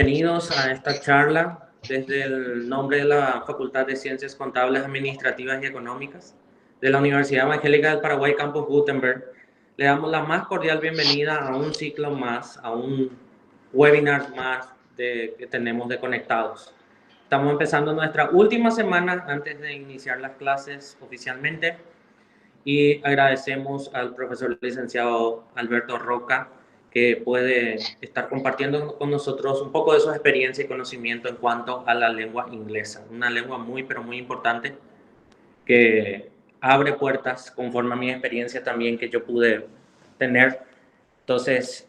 Bienvenidos a esta charla desde el nombre de la Facultad de Ciencias Contables, Administrativas y Económicas de la Universidad Evangélica del Paraguay, Campus Gutenberg. Le damos la más cordial bienvenida a un ciclo más, a un webinar más que tenemos de Conectados. Estamos empezando nuestra última semana antes de iniciar las clases oficialmente y agradecemos al profesor licenciado Alberto Roca, que puede estar compartiendo con nosotros un poco de su experiencia y conocimiento en cuanto a la lengua inglesa. Una lengua muy, pero muy importante que abre puertas conforme a mi experiencia también que yo pude tener. Entonces,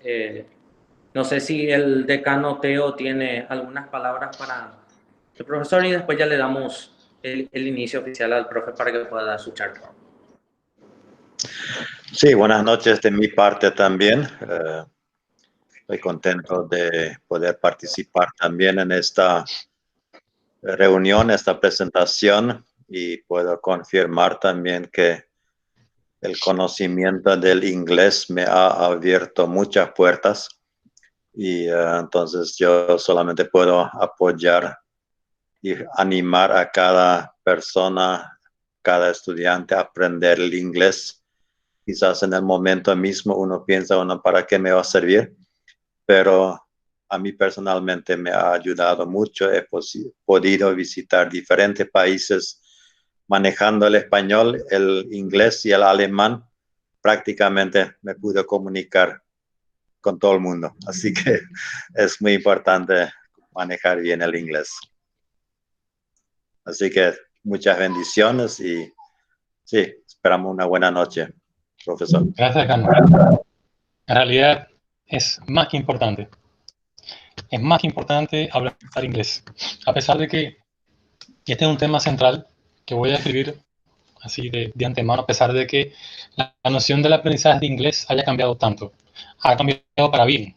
no sé si el decano Teo tiene algunas palabras para el profesor y después ya le damos el inicio oficial al profe para que pueda dar su charla. Sí, buenas noches de mi parte también. Estoy contento de poder participar también en esta reunión, esta presentación, y puedo confirmar también que el conocimiento del inglés me ha abierto muchas puertas y entonces yo solamente puedo apoyar y animar a cada persona, cada estudiante a aprender el inglés. Quizás en el momento mismo uno piensa, bueno, ¿para qué me va a servir? Pero a mí personalmente me ha ayudado mucho. He podido visitar diferentes países manejando el español, el inglés y el alemán. Prácticamente me pude comunicar con todo el mundo. Así que es muy importante manejar bien el inglés. Así que muchas bendiciones y sí, esperamos una buena noche, profesor. Gracias, Carlos. En realidad es más que importante. Es más que importante hablar inglés. A pesar de que este es un tema central que voy a escribir así de antemano, a pesar de que la noción del aprendizaje de inglés haya cambiado tanto. Ha cambiado para bien,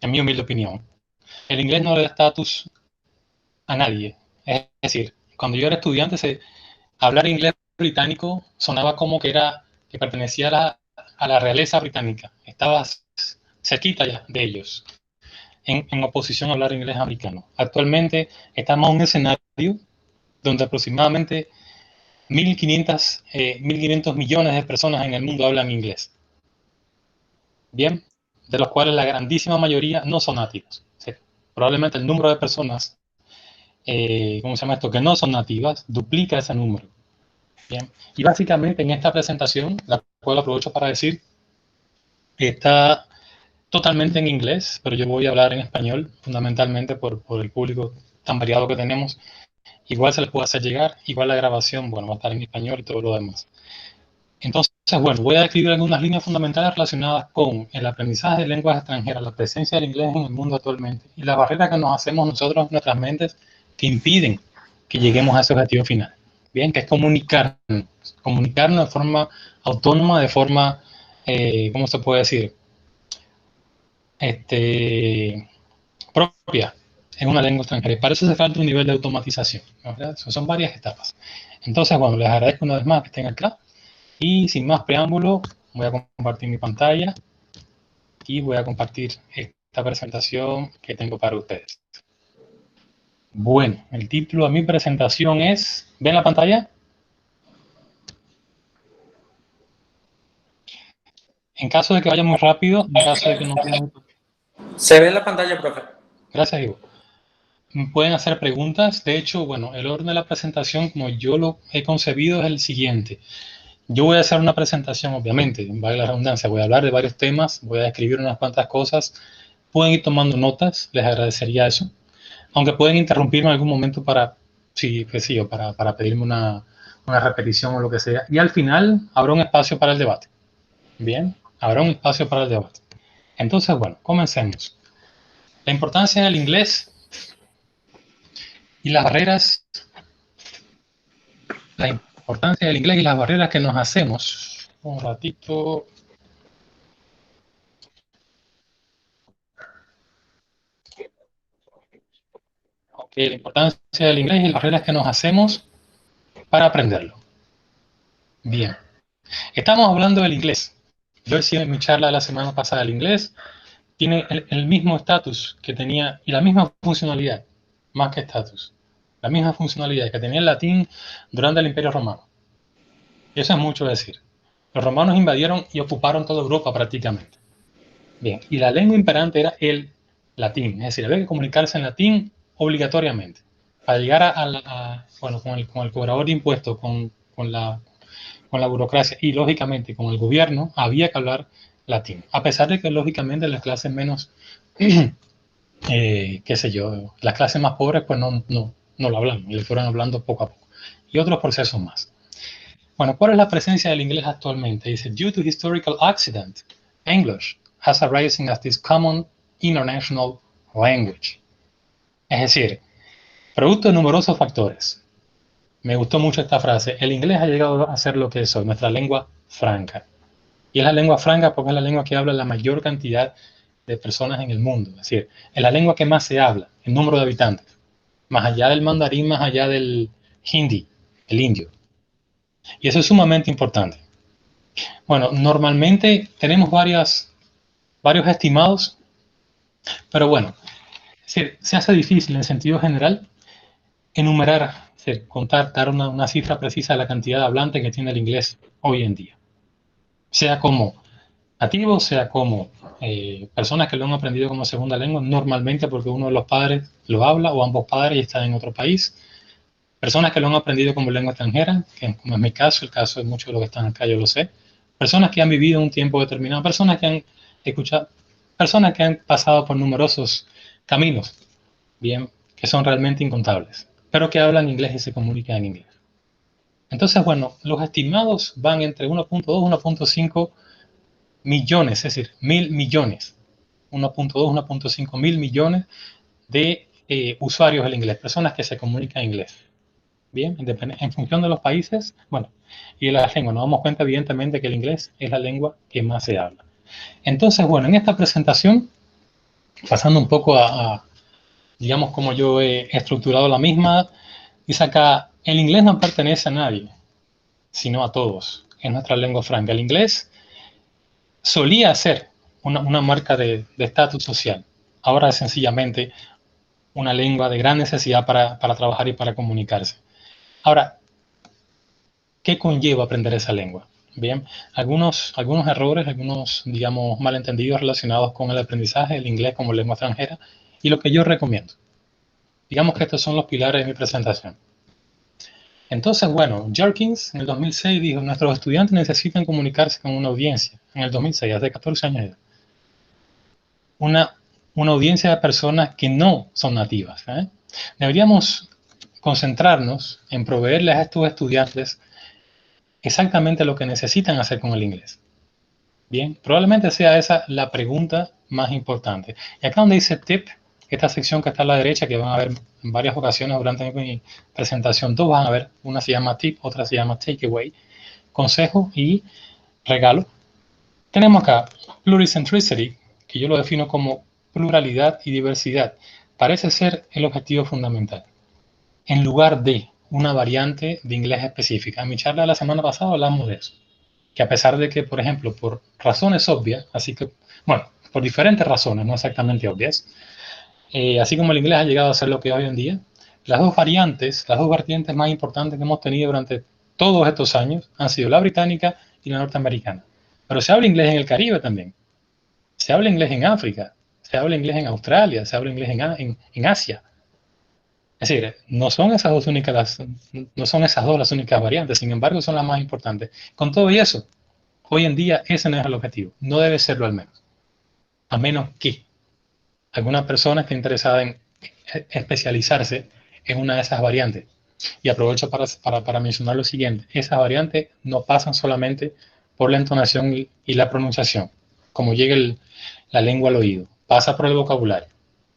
en mi humilde opinión. El inglés no le da estatus a nadie. Es decir, cuando yo era estudiante, hablar inglés británico sonaba como que pertenecía a la realeza británica. Estabas cerquita ya de ellos, en oposición a hablar inglés americano. Actualmente estamos en un escenario donde aproximadamente 1.500 millones de personas en el mundo hablan inglés. Bien, de los cuales la grandísima mayoría no son nativos. Sí, probablemente el número de personas, que no son nativas, duplica ese número. Bien, y básicamente en esta presentación, la cual aprovecho para decir, está totalmente en inglés, pero yo voy a hablar en español, fundamentalmente por el público tan variado que tenemos. Igual se les puede hacer llegar, igual la grabación, bueno, va a estar en español y todo lo demás. Entonces, bueno, voy a describir algunas líneas fundamentales relacionadas con el aprendizaje de lenguas extranjeras, la presencia del inglés en el mundo actualmente y las barreras que nos hacemos nosotros, nuestras mentes, que impiden que lleguemos a ese objetivo final. Bien, que es comunicarnos de forma autónoma, de forma, ¿cómo se puede decir? Propia en una lengua extranjera. Y para eso hace falta un nivel de automatización, ¿verdad? Son varias etapas. Entonces, bueno, les agradezco una vez más que estén acá. Y sin más preámbulo, voy a compartir mi pantalla y voy a compartir esta presentación que tengo para ustedes. Bueno, el título de mi presentación es... ¿Ven la pantalla? En caso de que vaya muy rápido, en caso de que no puedan... Se ve la pantalla, profe. Gracias, Ivo. Pueden hacer preguntas. De hecho, bueno, el orden de la presentación, como yo lo he concebido, es el siguiente. Yo voy a hacer una presentación, obviamente, vale la redundancia, voy a hablar de varios temas, voy a escribir unas cuantas cosas. Pueden ir tomando notas, les agradecería eso. Aunque pueden interrumpirme en algún momento para pedirme una repetición o lo que sea. Y al final habrá un espacio para el debate. Bien, habrá un espacio para el debate. Entonces, bueno, comencemos. La importancia del inglés y las barreras. La importancia del inglés y las barreras que nos hacemos. Un ratito. Ok, la importancia del inglés y las barreras que nos hacemos para aprenderlo. Bien. Estamos hablando del inglés. Yo decía en mi charla de la semana pasada del inglés, tiene el mismo estatus que tenía y la misma funcionalidad, más que estatus, la misma funcionalidad que tenía el latín durante el Imperio Romano. Y eso es mucho decir. Los romanos invadieron y ocuparon toda Europa prácticamente. Bien, y la lengua imperante era el latín, es decir, había que comunicarse en latín obligatoriamente. Para llegar bueno, con el cobrador de impuestos, con la burocracia y lógicamente con el gobierno, había que hablar latín. A pesar de que lógicamente las clases menos, qué sé yo, las clases más pobres pues no lo hablan, y le fueron hablando poco a poco. Y otros procesos más. Bueno, ¿cuál es la presencia del inglés actualmente? Dice, due to historical accident, English has arisen as this common international language. Es decir, producto de numerosos factores. Me gustó mucho esta frase. El inglés ha llegado a ser lo que es hoy, nuestra lengua franca. Y es la lengua franca porque es la lengua que habla la mayor cantidad de personas en el mundo. Es decir, es la lengua que más se habla, el número de habitantes. Más allá del mandarín, más allá del hindi, el indio. Y eso es sumamente importante. Bueno, normalmente tenemos varios estimados, pero bueno, se hace difícil en sentido general enumerar, contar, dar una cifra precisa de la cantidad de hablantes que tiene el inglés hoy en día. Sea como nativos, sea como personas que lo han aprendido como segunda lengua, normalmente porque uno de los padres lo habla o ambos padres y están en otro país. Personas que lo han aprendido como lengua extranjera, que como es mi caso, el caso de muchos de los que están acá, yo lo sé. Personas que han vivido un tiempo determinado, personas que han escuchado, personas que han pasado por numerosos caminos, bien, que son realmente incontables, pero que hablan inglés y se comunican en inglés. Entonces, bueno, los estimados van entre 1.2 y 1.5 millones, es decir, 1.000 millones, 1.2, 1.5 mil millones de usuarios del inglés, personas que se comunican en inglés. Bien, en función de los países, bueno, y de las lenguas, nos damos cuenta evidentemente que el inglés es la lengua que más se habla. Entonces, bueno, en esta presentación, pasando un poco digamos, como yo he estructurado la misma, dice acá, el inglés no pertenece a nadie, sino a todos. Es nuestra lengua franca. El inglés solía ser una marca de estatus social. Ahora es sencillamente una lengua de gran necesidad para trabajar y para comunicarse. Ahora, ¿qué conlleva aprender esa lengua? Bien, algunos errores, algunos, digamos, malentendidos relacionados con el aprendizaje del inglés como lengua extranjera y lo que yo recomiendo. Digamos que estos son los pilares de mi presentación. Entonces, bueno, Jerkins en el 2006 dijo, nuestros estudiantes necesitan comunicarse con una audiencia. En el 2006, hace 14 años ya. Una audiencia de personas que no son nativas. Deberíamos concentrarnos en proveerles a estos estudiantes exactamente lo que necesitan hacer con el inglés. Bien, probablemente sea esa la pregunta más importante. Y acá donde dice tip, esta sección que está a la derecha, que van a ver en varias ocasiones durante mi presentación, dos van a ver, una se llama tip, otra se llama takeaway, consejo y regalo. Tenemos acá pluricentricity, que yo lo defino como pluralidad y diversidad. Parece ser el objetivo fundamental. En lugar de una variante de inglés específica. En mi charla de la semana pasada hablamos de eso. Que a pesar de que, por ejemplo, por razones obvias, así que, bueno, por diferentes razones, no exactamente obvias, así como el inglés ha llegado a ser lo que es hoy en día, las dos vertientes más importantes que hemos tenido durante todos estos años han sido la británica y la norteamericana. Pero se habla inglés en el Caribe también. Se habla inglés en África. Se habla inglés en Australia. Se habla inglés en Asia. Es decir, no son esas dos las únicas variantes, sin embargo son las más importantes. Con todo y eso, hoy en día ese no es el objetivo, no debe serlo al menos. A menos que alguna persona esté interesada en especializarse en una de esas variantes. Y aprovecho para mencionar lo siguiente, esas variantes no pasan solamente por la entonación y la pronunciación, como llega la lengua al oído, pasa por el vocabulario,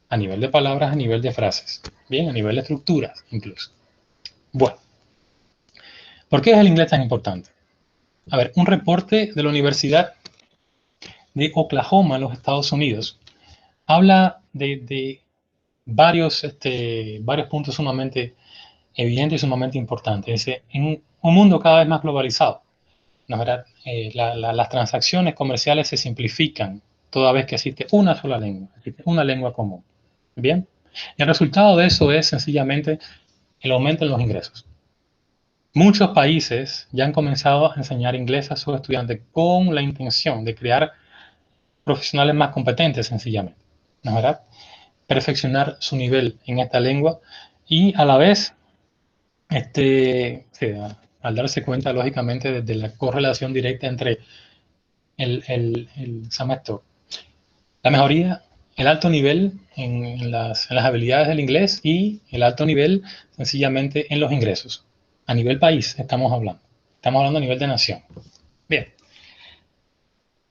a nivel de palabras, a nivel de frases, bien, a nivel de estructuras incluso. Bueno, ¿por qué es el inglés tan importante? A ver, un reporte de la Universidad de Oklahoma, en los Estados Unidos, habla de varios puntos sumamente evidentes y sumamente importantes. Dice, en un mundo cada vez más globalizado, ¿no es verdad? Las transacciones comerciales se simplifican toda vez que existe una sola lengua, existe una lengua común. Bien, y el resultado de eso es sencillamente el aumento en los ingresos. Muchos países ya han comenzado a enseñar inglés a sus estudiantes con la intención de crear profesionales más competentes, sencillamente, ¿no es verdad? Perfeccionar su nivel en esta lengua y a la vez, sí, al darse cuenta, lógicamente, de la correlación directa entre la mejoría, el alto nivel en las habilidades del inglés y el alto nivel, sencillamente, en los ingresos. A nivel país estamos hablando. Estamos hablando a nivel de nación. Bien.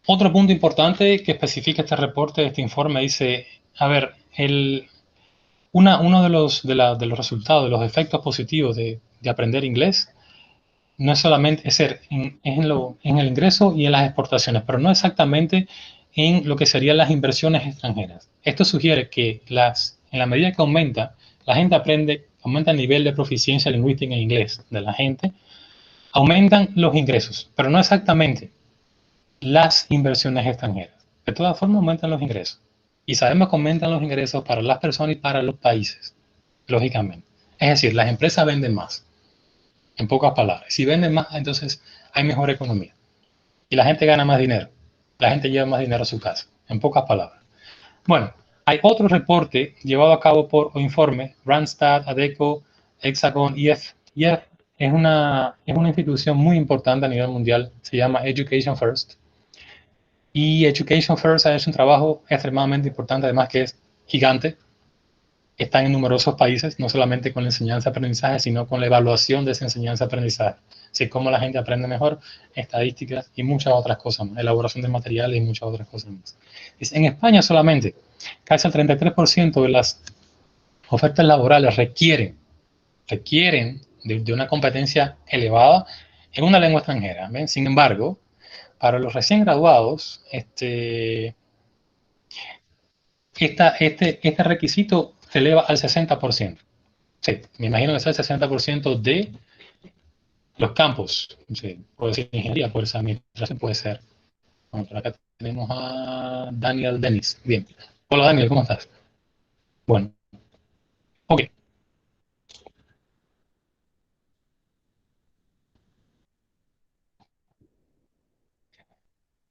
Otro punto importante que especifica este reporte, este informe, dice, a ver, uno de los resultados, de los efectos positivos de aprender inglés, no es solamente en el ingreso y en las exportaciones, pero no exactamente en lo que serían las inversiones extranjeras. Esto sugiere que en la medida que aumenta, la gente aumenta el nivel de proficiencia lingüística en inglés de la gente, aumentan los ingresos, pero no exactamente las inversiones extranjeras. De todas formas, aumentan los ingresos. Y sabemos que aumentan los ingresos para las personas y para los países, lógicamente. Es decir, las empresas venden más, en pocas palabras. Si venden más, entonces hay mejor economía. Y la gente gana más dinero. La gente lleva más dinero a su casa, en pocas palabras. Bueno, hay otro reporte llevado a cabo por informe, Randstad, Adecco, Hexagon, IF. IF es una institución muy importante a nivel mundial, se llama Education First. Y Education First ha hecho un trabajo extremadamente importante, además que es gigante. Están en numerosos países, no solamente con la enseñanza-aprendizaje, sino con la evaluación de esa enseñanza-aprendizaje. Así cómo la gente aprende mejor, estadísticas y muchas otras cosas más, elaboración de materiales y muchas otras cosas más. En España solamente, casi el 33% de las ofertas laborales requieren de una competencia elevada en una lengua extranjera. ¿Ven? Sin embargo, para los recién graduados, este requisito se eleva al 60%. Sí, me imagino que es el 60% de los campos. Sí, puede ser ingeniería, puede ser administración, puede ser. Bueno, por acá tenemos a Daniel Dennis. Bien. Hola Daniel, ¿cómo estás? Bueno. Ok.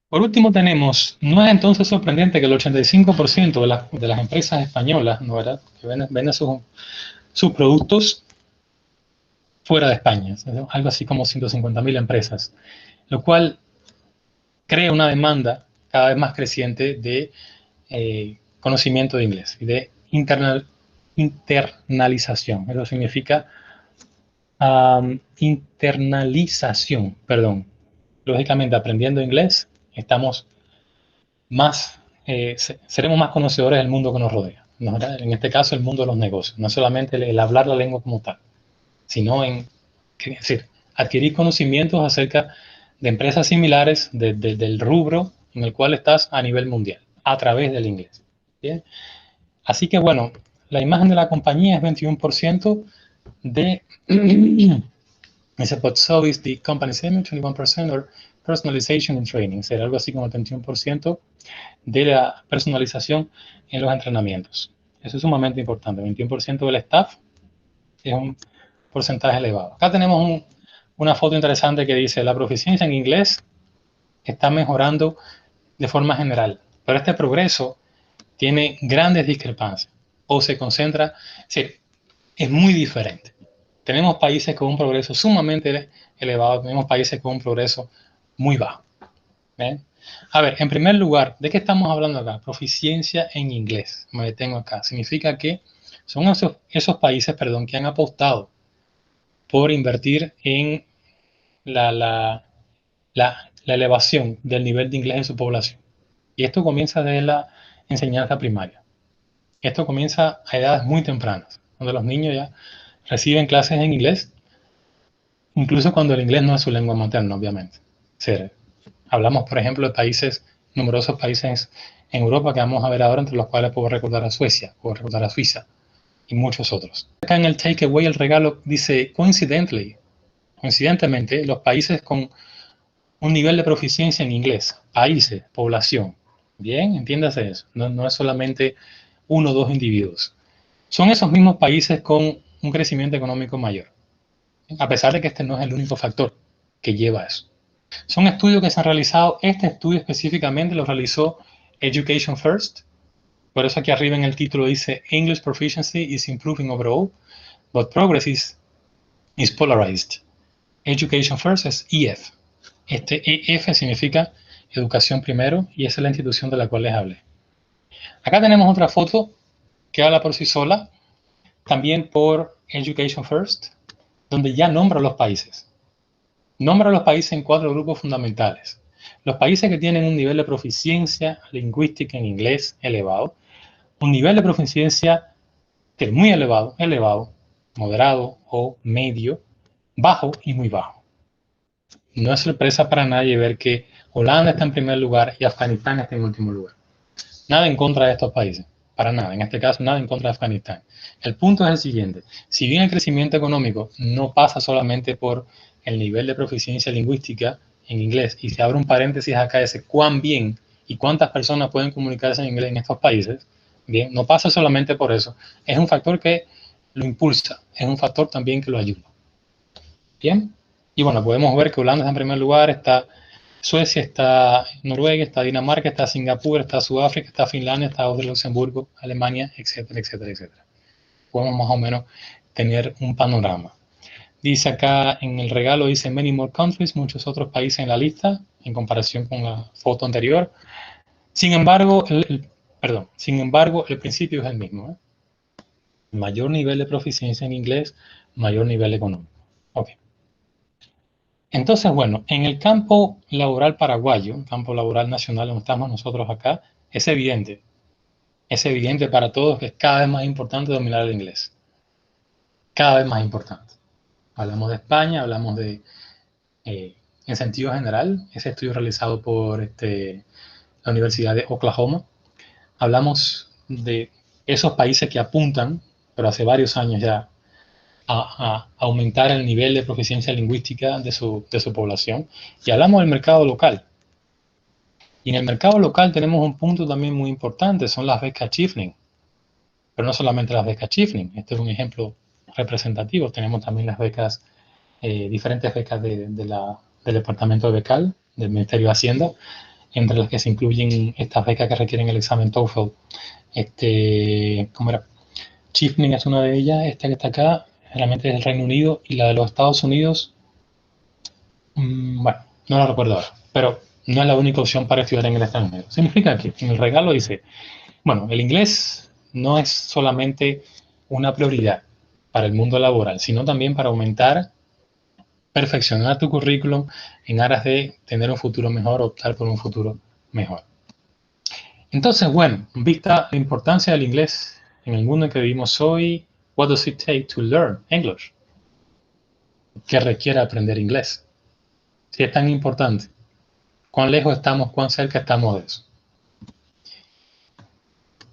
Por último tenemos, no es entonces sorprendente que el 85% de las empresas españolas, ¿no verdad?, que venden sus productos fuera de España, ¿no? Algo así como 150.000 empresas, lo cual crea una demanda cada vez más creciente de conocimiento de inglés y de internalización. Eso significa internalización, perdón. Lógicamente, aprendiendo inglés, estamos seremos más conocedores del mundo que nos rodea, ¿no? En este caso, el mundo de los negocios. No solamente el hablar la lengua como tal, sino adquirir conocimientos acerca de empresas similares del rubro en el cual estás a nivel mundial, a través del inglés. ¿Bien? Así que, bueno, la imagen de la compañía es 21% de... But so is the company's image, 21% or personalization and training. Será algo así como el 21% de la personalización en los entrenamientos. Eso es sumamente importante. 21% del staff es un porcentaje elevado. Acá tenemos una foto interesante que dice: la proficiencia en inglés está mejorando de forma general, pero este progreso tiene grandes discrepancias o se concentra, es muy diferente. Tenemos países con un progreso sumamente elevado, tenemos países con un progreso muy bajo. ¿Ven? A ver, en primer lugar, ¿de qué estamos hablando acá? Proficiencia en inglés. Me detengo acá. Significa que son esos países, que han apostado por invertir en la elevación del nivel de inglés de su población. Y esto comienza desde la enseñanza primaria. Esto comienza a edades muy tempranas, donde los niños ya reciben clases en inglés, incluso cuando el inglés no es su lengua materna, obviamente. Hablamos, por ejemplo, de numerosos países en Europa que vamos a ver ahora, entre los cuales puedo recordar a Suecia, puedo recordar a Suiza y muchos otros. Acá en el takeaway, el regalo dice: coincidentemente, los países con un nivel de proficiencia en inglés, población, Bien, entiéndase eso. No es solamente uno o dos individuos. Son esos mismos países con un crecimiento económico mayor, a pesar de que este no es el único factor que lleva a eso. Son estudios que se han realizado. Este estudio específicamente lo realizó Education First. Por eso aquí arriba en el título dice English proficiency is improving overall, but progress is polarized. Education First es EF. Este EF significa educación primero y esa es la institución de la cual les hablé. Acá tenemos otra foto que habla por sí sola, también por Education First, donde ya nombra los países. Nombra los países en 4 grupos fundamentales. Los países que tienen un nivel de proficiencia lingüística en inglés elevado, un nivel de proficiencia que es muy elevado, moderado o medio, bajo y muy bajo. No es sorpresa para nadie ver que Holanda está en primer lugar y Afganistán está en último lugar. Nada en contra de estos países, para nada. En este caso, nada en contra de Afganistán. El punto es el siguiente. Si bien el crecimiento económico no pasa solamente por el nivel de proficiencia lingüística en inglés, y se abre un paréntesis acá, ese cuán bien y cuántas personas pueden comunicarse en inglés en estos países, bien, no pasa solamente por eso. Es un factor que lo impulsa, es un factor también que lo ayuda. Bien, y bueno, podemos ver que Holanda está en primer lugar, está Suecia, está Noruega, está Dinamarca, está Singapur, está Sudáfrica, está Finlandia, está Austria, Luxemburgo, Alemania, etcétera, etcétera, etcétera. Podemos más o menos tener un panorama. Dice acá en el regalo, dice many more countries, muchos otros países en la lista, en comparación con la foto anterior. Sin embargo, el principio es el mismo, ¿eh? Mayor nivel de proficiencia en inglés, mayor nivel económico. Ok. Entonces, bueno, en el campo laboral paraguayo, el campo laboral nacional donde estamos nosotros acá, es evidente para todos que es cada vez más importante dominar el inglés. Cada vez más importante. Hablamos de España, hablamos de, en sentido general, ese estudio realizado por la Universidad de Oklahoma. Hablamos de esos países que apuntan, pero hace varios años ya, a aumentar el nivel de proficiencia lingüística de su población. Y hablamos del mercado local. Y en el mercado local tenemos un punto también muy importante, son las becas Chevening. Pero no solamente las becas Chevening, este es un ejemplo representativo. Tenemos también las becas, diferentes becas del Departamento de Becal, del Ministerio de Hacienda, entre las que se incluyen estas becas que requieren el examen TOEFL. ¿Cómo era? Chevening es una de ellas, esta que está acá, realmente es del Reino Unido, y la de los Estados Unidos, bueno, no la recuerdo ahora, pero no es la única opción para estudiar en el extranjero. Significa que en el regalo dice, bueno, el inglés no es solamente una prioridad para el mundo laboral, sino también para aumentar, perfeccionar tu currículum en aras de tener un futuro mejor, optar por un futuro mejor. Entonces, bueno, vista la importancia del inglés en el mundo en que vivimos hoy, what does it take to learn English? ¿Qué requiere aprender inglés? Si es tan importante, ¿cuán lejos estamos, cuán cerca estamos de eso?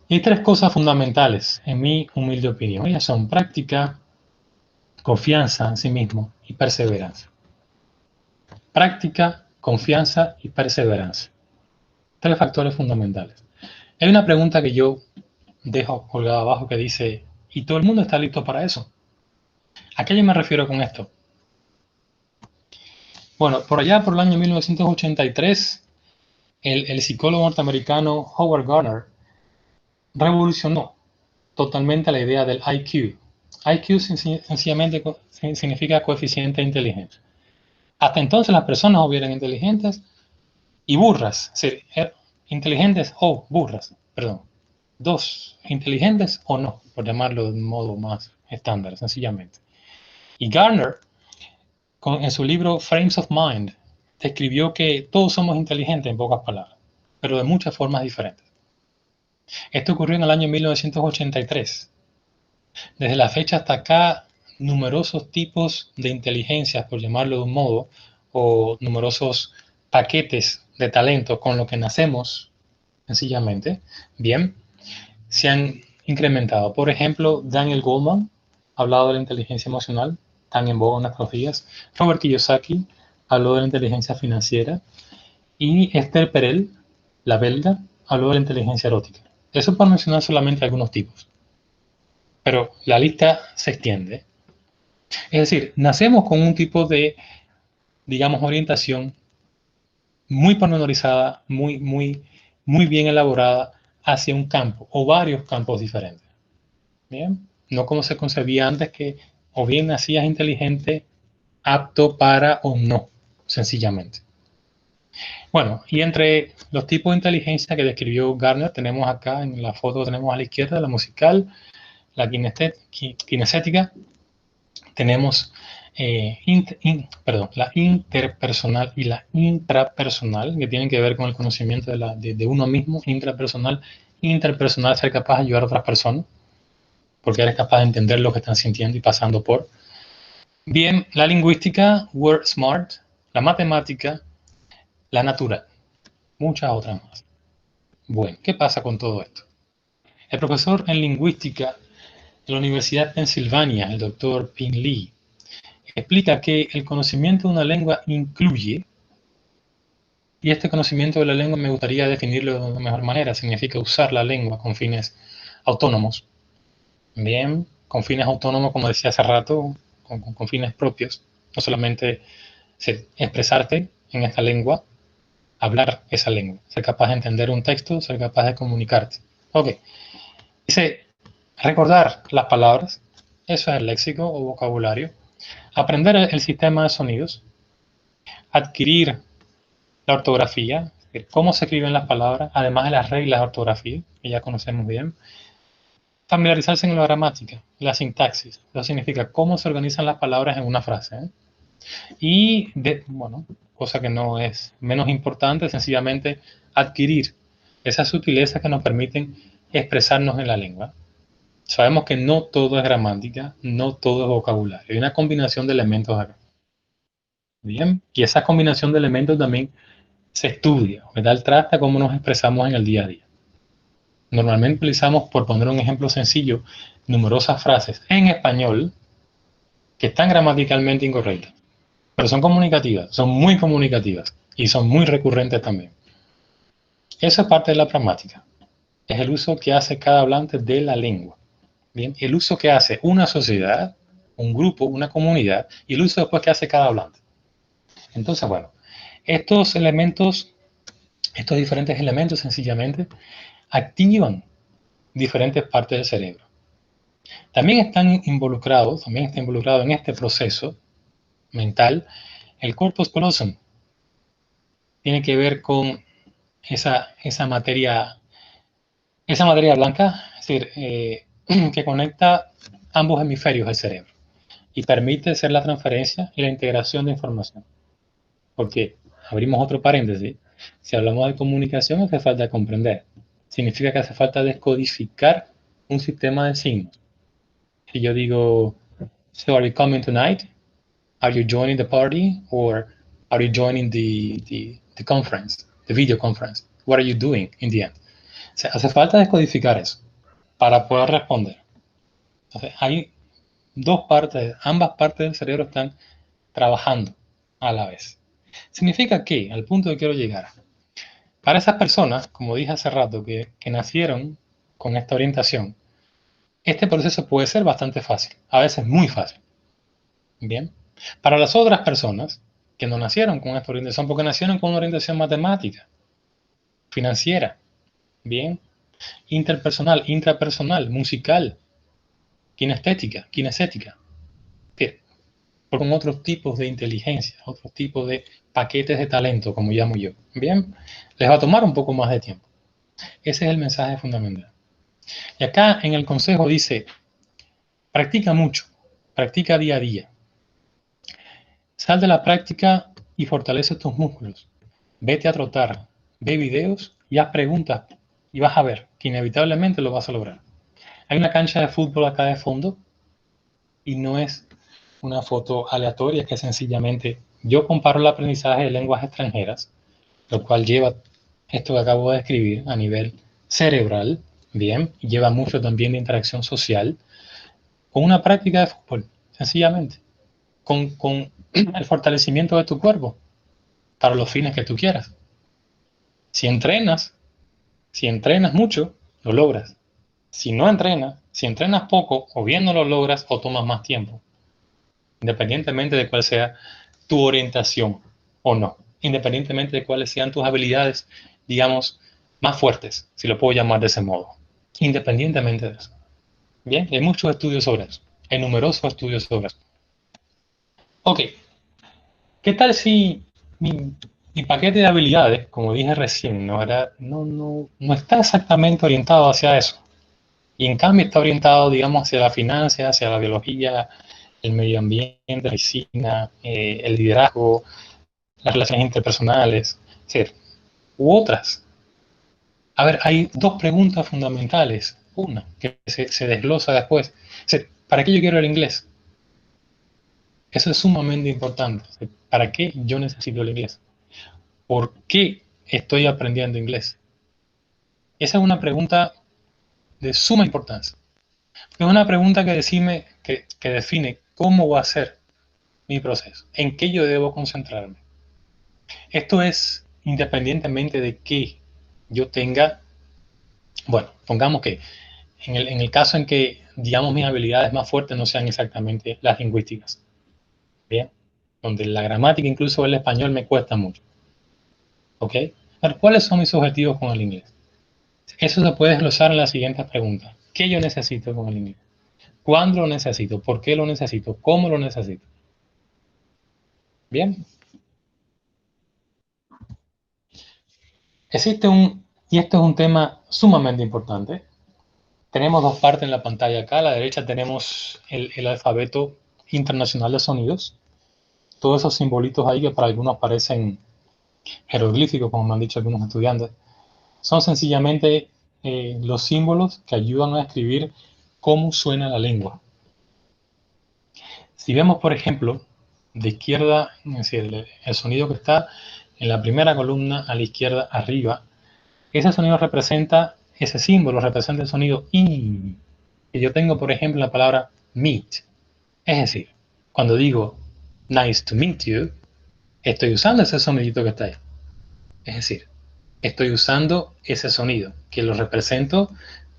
Hay 3 cosas fundamentales, en mi humilde opinión. Ellas son práctica, confianza en sí mismo y perseverancia. Práctica, confianza y perseverancia. 3 factores fundamentales. Hay una pregunta que yo dejo colgada abajo que dice, ¿y todo el mundo está listo para eso? ¿A qué yo me refiero con esto? Bueno, por allá, por el año 1983, el psicólogo norteamericano Howard Gardner revolucionó totalmente la idea del IQ. IQ sencillamente significa coeficiente de inteligencia. Hasta entonces las personas o eran inteligentes y burras, es decir, inteligentes o burras, perdón. 2, inteligentes o no, por llamarlo de un modo más estándar, sencillamente. Y Gardner, en su libro Frames of Mind, describió que todos somos inteligentes en pocas palabras, pero de muchas formas diferentes. Esto ocurrió en el año 1983. Desde la fecha hasta acá, numerosos tipos de inteligencias, por llamarlo de un modo, o numerosos paquetes de talento con los que nacemos, sencillamente, bien, se han incrementado. Por ejemplo, Daniel Goleman ha hablado de la inteligencia emocional, tan en boga en nuestros días. Robert Kiyosaki habló de la inteligencia financiera. Y Esther Perel, la belga, habló de la inteligencia erótica. Eso por mencionar solamente algunos tipos. Pero la lista se extiende. Es decir, nacemos con un tipo de, digamos, orientación muy pormenorizada, muy bien elaborada hacia un campo o varios campos diferentes. Bien, no como se concebía antes, que o bien nacías inteligente, apto para o no, sencillamente. Bueno, y entre los tipos de inteligencia que describió Gardner, tenemos acá en la foto, tenemos a la izquierda la musical, la kinestética, tenemos la interpersonal y la intrapersonal, que tienen que ver con el conocimiento de uno mismo, intrapersonal, interpersonal, ser capaz de ayudar a otras personas, porque eres capaz de entender lo que están sintiendo y pasando por. Bien, la lingüística, word smart, la matemática, la natural, muchas otras más. Bueno, ¿qué pasa con todo esto? El profesor en lingüística de la Universidad de Pensilvania, el doctor Ping Lee, explica que el conocimiento de una lengua incluye, y este conocimiento de la lengua me gustaría definirlo de una mejor manera, significa usar la lengua con fines autónomos. Bien, con fines autónomos, como decía hace rato, con fines propios, no solamente expresarte en esta lengua, hablar esa lengua, ser capaz de entender un texto, ser capaz de comunicarte. Ok, dice, recordar las palabras, eso es el léxico o vocabulario, aprender el sistema de sonidos, adquirir la ortografía, cómo se escriben las palabras, además de las reglas de ortografía, que ya conocemos bien, familiarizarse en la gramática, la sintaxis, eso significa cómo se organizan las palabras en una frase, ¿eh? Y, bueno, cosa que no es menos importante, sencillamente adquirir esas sutilezas que nos permiten expresarnos en la lengua. Sabemos que no todo es gramática, no todo es vocabulario, hay una combinación de elementos acá. Bien, y esa combinación de elementos también se estudia, me da el traste a cómo nos expresamos en el día a día. Normalmente utilizamos, por poner un ejemplo sencillo, numerosas frases en español que están gramaticalmente incorrectas, pero son comunicativas, son muy comunicativas y son muy recurrentes también. Eso es parte de la pragmática. Es el uso que hace cada hablante de la lengua. Bien, el uso que hace una sociedad, un grupo, una comunidad, y el uso después que hace cada hablante. Entonces, bueno, estos elementos, estos diferentes elementos sencillamente activan diferentes partes del cerebro. También está involucrado en este proceso mental el corpus callosum. Tiene que ver con esa materia blanca, es decir, que conecta ambos hemisferios del cerebro y permite hacer la transferencia y la integración de información. Porque, abrimos otro paréntesis, si hablamos de comunicación hace falta comprender. Significa que hace falta descodificar un sistema de signos. Si yo digo, so are you coming tonight? Are you joining the party? Or are you joining the conference, the video conference? What are you doing in the end? O sea, hace falta descodificar eso para poder responder. Entonces, hay dos partes, ambas partes del cerebro están trabajando a la vez. Significa que, al punto que quiero llegar, para esas personas, como dije hace rato, que nacieron con esta orientación, este proceso puede ser bastante fácil, a veces muy fácil. Bien. Para las otras personas que no nacieron con esta orientación, porque nacieron con una orientación matemática, financiera, bien, interpersonal, intrapersonal, musical, kinestética, con otros tipos de inteligencia, otros tipos de paquetes de talento, como llamo yo. Bien, les va a tomar un poco más de tiempo. Ese es el mensaje fundamental. Y acá en el consejo dice, practica mucho, practica día a día. Sal de la práctica y fortalece tus músculos. Vete a trotar, ve videos y haz preguntas y vas a ver que inevitablemente lo vas a lograr. Hay una cancha de fútbol acá de fondo y no es una foto aleatoria, que sencillamente yo comparo el aprendizaje de lenguas extranjeras, lo cual lleva esto que acabo de describir a nivel cerebral, bien, y lleva mucho también de interacción social, con una práctica de fútbol, sencillamente, con el fortalecimiento de tu cuerpo para los fines que tú quieras. Si entrenas Si entrenas mucho, lo logras. Si no entrenas, si entrenas poco, o bien no lo logras o tomas más tiempo. Independientemente de cuál sea tu orientación o no. Independientemente de cuáles sean tus habilidades, digamos, más fuertes, si lo puedo llamar de ese modo. Independientemente de eso. Bien, hay muchos estudios sobre eso. Hay numerosos estudios sobre eso. Ok, ¿qué tal si mi paquete de habilidades, como dije recién, no está exactamente orientado hacia eso? Y en cambio está orientado, digamos, hacia la financia, hacia la biología, el medio ambiente, la medicina, el liderazgo, las relaciones interpersonales, etc. U otras. A ver, hay dos preguntas fundamentales. Una, que se desglosa después. ¿Para qué yo quiero el inglés? Eso es sumamente importante. ¿Para qué yo necesito el inglés? ¿Por qué estoy aprendiendo inglés? Esa es una pregunta de suma importancia. Es una pregunta que define cómo va a ser mi proceso, en qué yo debo concentrarme. Esto es independientemente de que yo tenga, bueno, pongamos que en el caso en que, digamos, mis habilidades más fuertes no sean exactamente las lingüísticas, ¿bien? Donde la gramática, incluso el español, me cuesta mucho, ¿ok? Pero, ¿cuáles son mis objetivos con el inglés? Eso se puede desglosar en las siguientes preguntas. ¿Qué yo necesito con el inglés? ¿Cuándo lo necesito? ¿Por qué lo necesito? ¿Cómo lo necesito? Bien. Y esto es un tema sumamente importante. Tenemos dos partes en la pantalla acá. A la derecha tenemos el alfabeto internacional de sonidos. Todos esos simbolitos ahí que para algunos parecen jeroglíficos, como me han dicho algunos estudiantes, son sencillamente los símbolos que ayudan a escribir cómo suena la lengua. Si vemos, por ejemplo, de izquierda, es decir, el sonido que está en la primera columna a la izquierda arriba, ese sonido representa, ese símbolo representa el sonido I, que yo tengo, por ejemplo, en la palabra meet. Es decir, cuando digo nice to meet you, estoy usando ese sonidito que está ahí. Es decir, estoy usando ese sonido, que lo represento,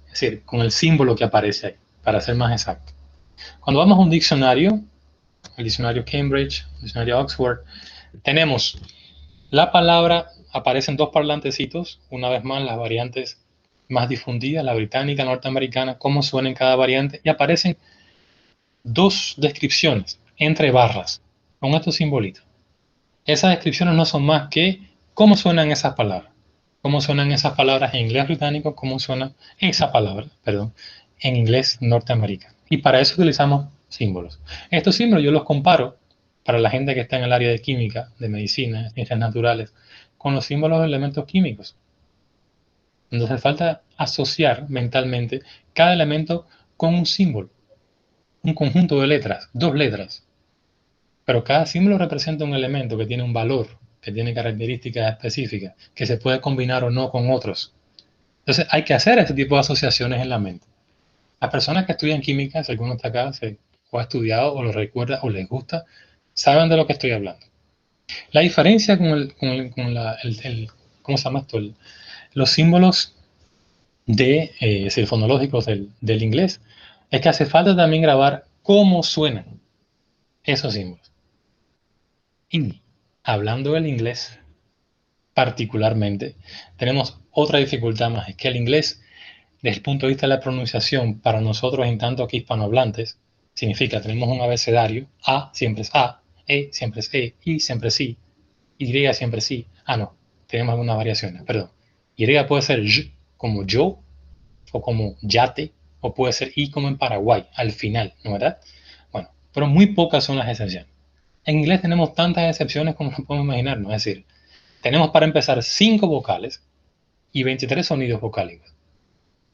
es decir, con el símbolo que aparece ahí, para ser más exacto. Cuando vamos a un diccionario, el diccionario Cambridge, el diccionario Oxford, tenemos la palabra, aparecen dos parlantecitos, una vez más las variantes más difundidas, la británica, norteamericana, cómo suena en cada variante, y aparecen dos descripciones entre barras con estos simbolitos. Esas descripciones no son más que cómo suenan esas palabras. Cómo suenan esas palabras en inglés británico, cómo suena esa palabra, perdón, en inglés norteamericano. Y para eso utilizamos símbolos. Estos símbolos yo los comparo para la gente que está en el área de química, de medicina, ciencias naturales, con los símbolos de elementos químicos. Entonces falta asociar mentalmente cada elemento con un símbolo, un conjunto de letras, dos letras. Pero cada símbolo representa un elemento que tiene un valor, que tiene características específicas, que se puede combinar o no con otros. Entonces hay que hacer ese tipo de asociaciones en la mente. Las personas que estudian química, si alguno está acá, o ha estudiado, o lo recuerda, o les gusta, saben de lo que estoy hablando. La diferencia ¿cómo se llama esto? Los símbolos fonológicos del inglés, es que hace falta también grabar cómo suenan esos símbolos. Y hablando del inglés, particularmente, tenemos otra dificultad más, es que el inglés, desde el punto de vista de la pronunciación, para nosotros en tanto que hispanohablantes, significa, tenemos un abecedario, A siempre es A, E siempre es E, I siempre es I, Y siempre es I. No, tenemos algunas variaciones, perdón. Y puede ser Y como yo, o como yate, o puede ser I como en Paraguay, al final, ¿no verdad? Bueno, pero muy pocas son las excepciones. En inglés tenemos tantas excepciones como nos podemos imaginar, ¿no? Es decir, tenemos para empezar 5 vocales y 23 sonidos vocálicos.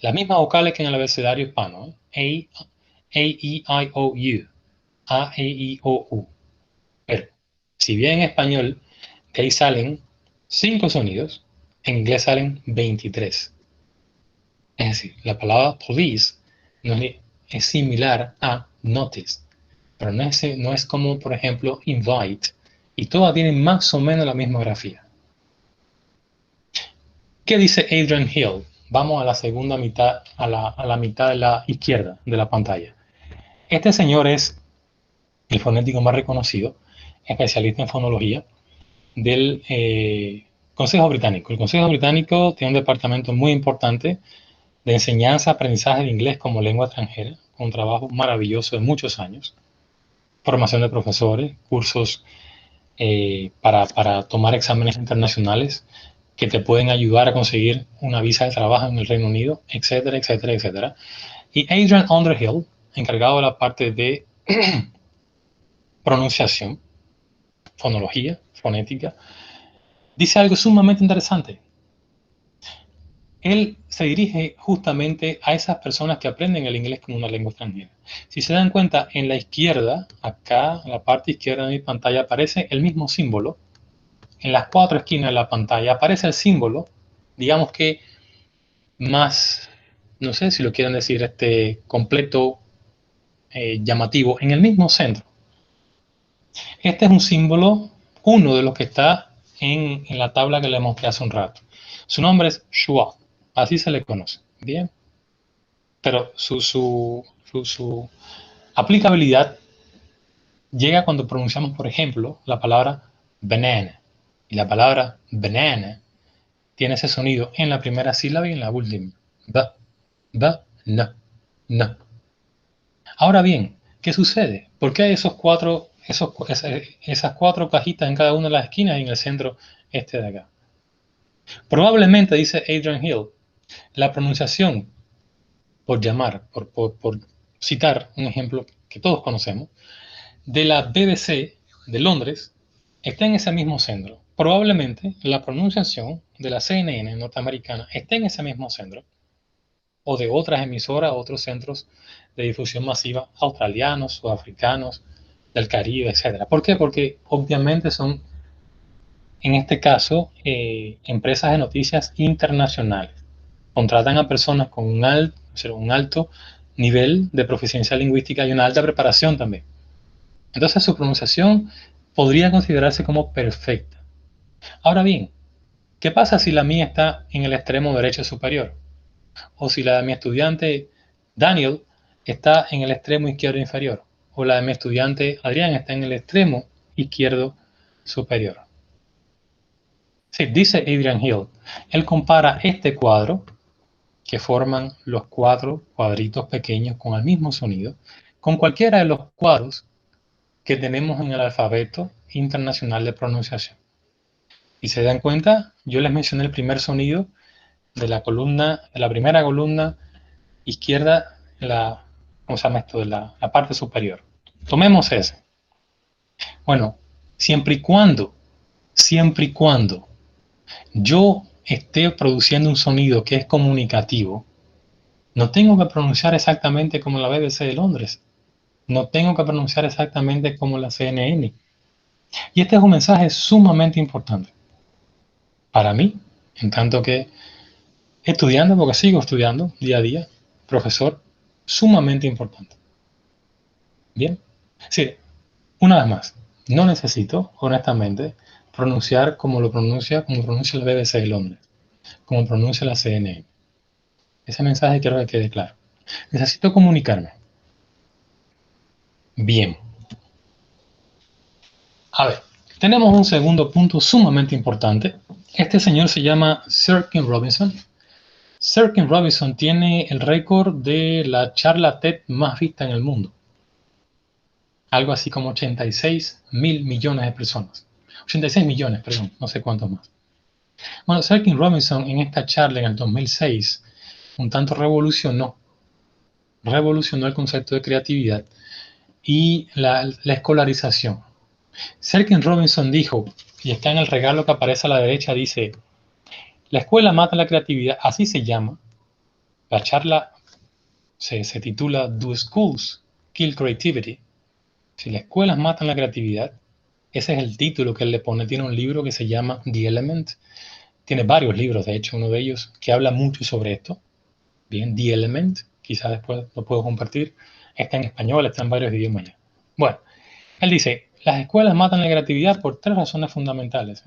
Las mismas vocales que en el abecedario hispano, ¿eh? A, E, I, O, U. A, E, I, O, U. Pero, si bien en español de ahí salen 5 sonidos, en inglés salen 23. Es decir, la palabra police es similar a notice, pero no es como, por ejemplo, invite, y todas tienen más o menos la misma grafía. ¿Qué dice Adrian Hill? Vamos a la segunda mitad, a la mitad de la izquierda de la pantalla. Este señor es el fonético más reconocido, especialista en fonología del Consejo Británico. El Consejo Británico tiene un departamento muy importante de enseñanza, aprendizaje de inglés como lengua extranjera, con un trabajo maravilloso de muchos años, formación de profesores, cursos para tomar exámenes internacionales que te pueden ayudar a conseguir una visa de trabajo en el Reino Unido, etcétera, etcétera, etcétera. Y Adrian Underhill, encargado de la parte de pronunciación, fonología, fonética, dice algo sumamente interesante. Él se dirige justamente a esas personas que aprenden el inglés como una lengua extranjera. Si se dan cuenta, en la izquierda, acá, en la parte izquierda de mi pantalla, aparece el mismo símbolo. En las 4 esquinas de la pantalla aparece el símbolo, digamos que más, no sé si lo quieren decir, completo, llamativo, en el mismo centro. Este es un símbolo, uno de los que está en la tabla que le mostré hace un rato. Su nombre es Schwab, así se le conoce, ¿bien? Pero su aplicabilidad llega cuando pronunciamos, por ejemplo, la palabra banana. Y la palabra banana tiene ese sonido en la primera sílaba y en la última. No. Ahora bien, ¿qué sucede? ¿Por qué hay esas 4 cajitas en cada una de las esquinas y en el centro de acá? Probablemente, dice Adrian Hill, la pronunciación, por citar un ejemplo que todos conocemos, de la BBC de Londres está en ese mismo centro. Probablemente la pronunciación de la CNN norteamericana está en ese mismo centro, o de otras emisoras, otros centros de difusión masiva australianos, sudafricanos, del Caribe, etc. ¿Por qué? Porque obviamente son, en este caso, empresas de noticias internacionales. Contratan a personas con un alto nivel de proficiencia lingüística y una alta preparación también. Entonces su pronunciación podría considerarse como perfecta. Ahora bien, ¿qué pasa si la mía está en el extremo derecho superior? O si la de mi estudiante Daniel está en el extremo izquierdo inferior. O la de mi estudiante Adrián está en el extremo izquierdo superior. Sí, dice Adrian Hill. Él compara este cuadro, que forman los 4 cuadritos pequeños con el mismo sonido, con cualquiera de los cuadros que tenemos en el alfabeto internacional de pronunciación. Y se dan cuenta, yo les mencioné el primer sonido de la primera columna izquierda, ¿cómo se llama esto? De la parte superior. Tomemos ese. Bueno, siempre y cuando yo esté produciendo un sonido que es comunicativo, no tengo que pronunciar exactamente como la BBC de Londres. No tengo que pronunciar exactamente como la CNN. Y este es un mensaje sumamente importante para mí, en tanto que estudiando, porque sigo estudiando día a día, profesor, sumamente importante. Bien, sí, una vez más, no necesito, honestamente, pronunciar como pronuncia la BBC de Londres, como pronuncia la CNN. Ese mensaje quiero que quede claro. Necesito comunicarme. Bien. A ver, tenemos un segundo punto sumamente importante. Este señor se llama Sir Ken Robinson. Sir Ken Robinson tiene el récord de la charla TED más vista en el mundo. Algo así como 86 mil millones de personas. 86 millones, perdón, no sé cuántos más. Bueno, Sir Ken Robinson en esta charla en el 2006 un tanto revolucionó el concepto de creatividad y la escolarización. Sir Ken Robinson dijo, y está en el regalo que aparece a la derecha, dice, la escuela mata la creatividad, así se llama. La charla se titula Do Schools Kill Creativity? Si las escuelas matan la creatividad, ese es el título que él le pone. Tiene un libro que se llama The Element. Tiene varios libros, de hecho, uno de ellos que habla mucho sobre esto. Bien, The Element, quizás después lo puedo compartir. Está en español, está en varios idiomas ya. Bueno, él dice, las escuelas matan la creatividad por 3 razones fundamentales.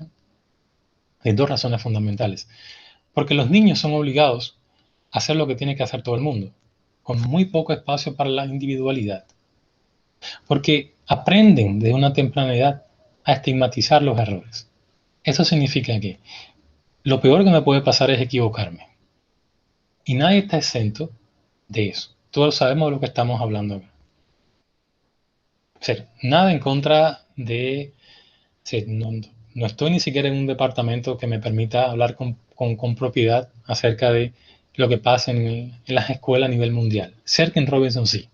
Hay 2 razones fundamentales. Porque los niños son obligados a hacer lo que tiene que hacer todo el mundo, con muy poco espacio para la individualidad. Porque aprenden de una temprana edad a estigmatizar los errores. Eso significa que lo peor que me puede pasar es equivocarme. Y nadie está exento de eso. Todos sabemos de lo que estamos hablando acá. O sea, nada en contra de... O sea, no estoy ni siquiera en un departamento que me permita hablar con propiedad acerca de lo que pasa en las escuelas a nivel mundial. Cerkin Robinson sí.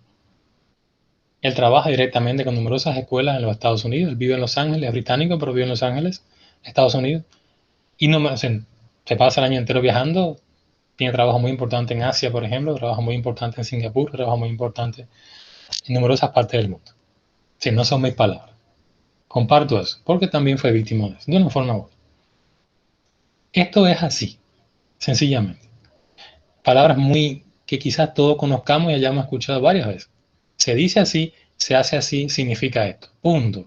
Él trabaja directamente con numerosas escuelas en los Estados Unidos. Él vive en Los Ángeles, es británico, pero vive en Los Ángeles, Estados Unidos. Y no, o sea, se pasa el año entero viajando. Tiene trabajo muy importante en Asia, por ejemplo, trabajo muy importante en Singapur, trabajo muy importante en numerosas partes del mundo. Si no son mis palabras. Comparto eso, porque también fue víctima de eso, de una forma u otra. Esto es así, sencillamente. Palabras muy que quizás todos conozcamos y hayamos escuchado varias veces. Se dice así, se hace así, significa esto. Punto.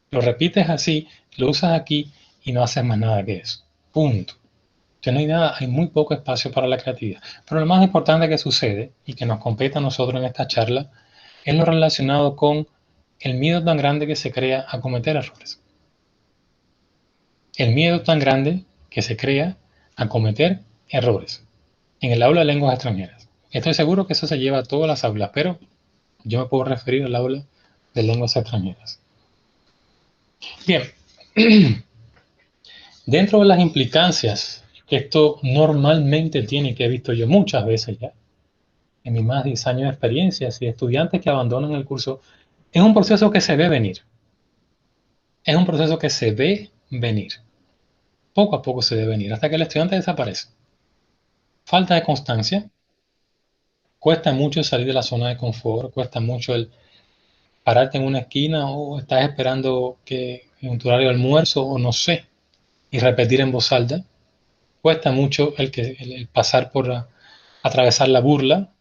Lo repites así, lo usas aquí y no haces más nada que eso. Punto. No hay nada, hay muy poco espacio para la creatividad. Pero lo más importante que sucede y que nos compete a nosotros en esta charla es lo relacionado con el miedo tan grande que se crea a cometer errores. El miedo tan grande que se crea a cometer errores en el aula de lenguas extranjeras. Estoy seguro que eso se lleva a todas las aulas, pero yo me puedo referir al aula de lenguas extranjeras. Bien, dentro de las implicancias que esto normalmente tiene, que he visto yo muchas veces ya, en mis más de 10 años de experiencia, y estudiantes que abandonan el curso, es un proceso que se ve venir. Es un proceso que se ve venir. Poco a poco se ve venir, hasta que el estudiante desaparece. Falta de constancia. Cuesta mucho salir de la zona de confort, cuesta mucho el pararte en una esquina o estás esperando que en tu horario de almuerzo o no sé, y repetir en voz alta. Cuesta mucho el pasar por atravesar la burla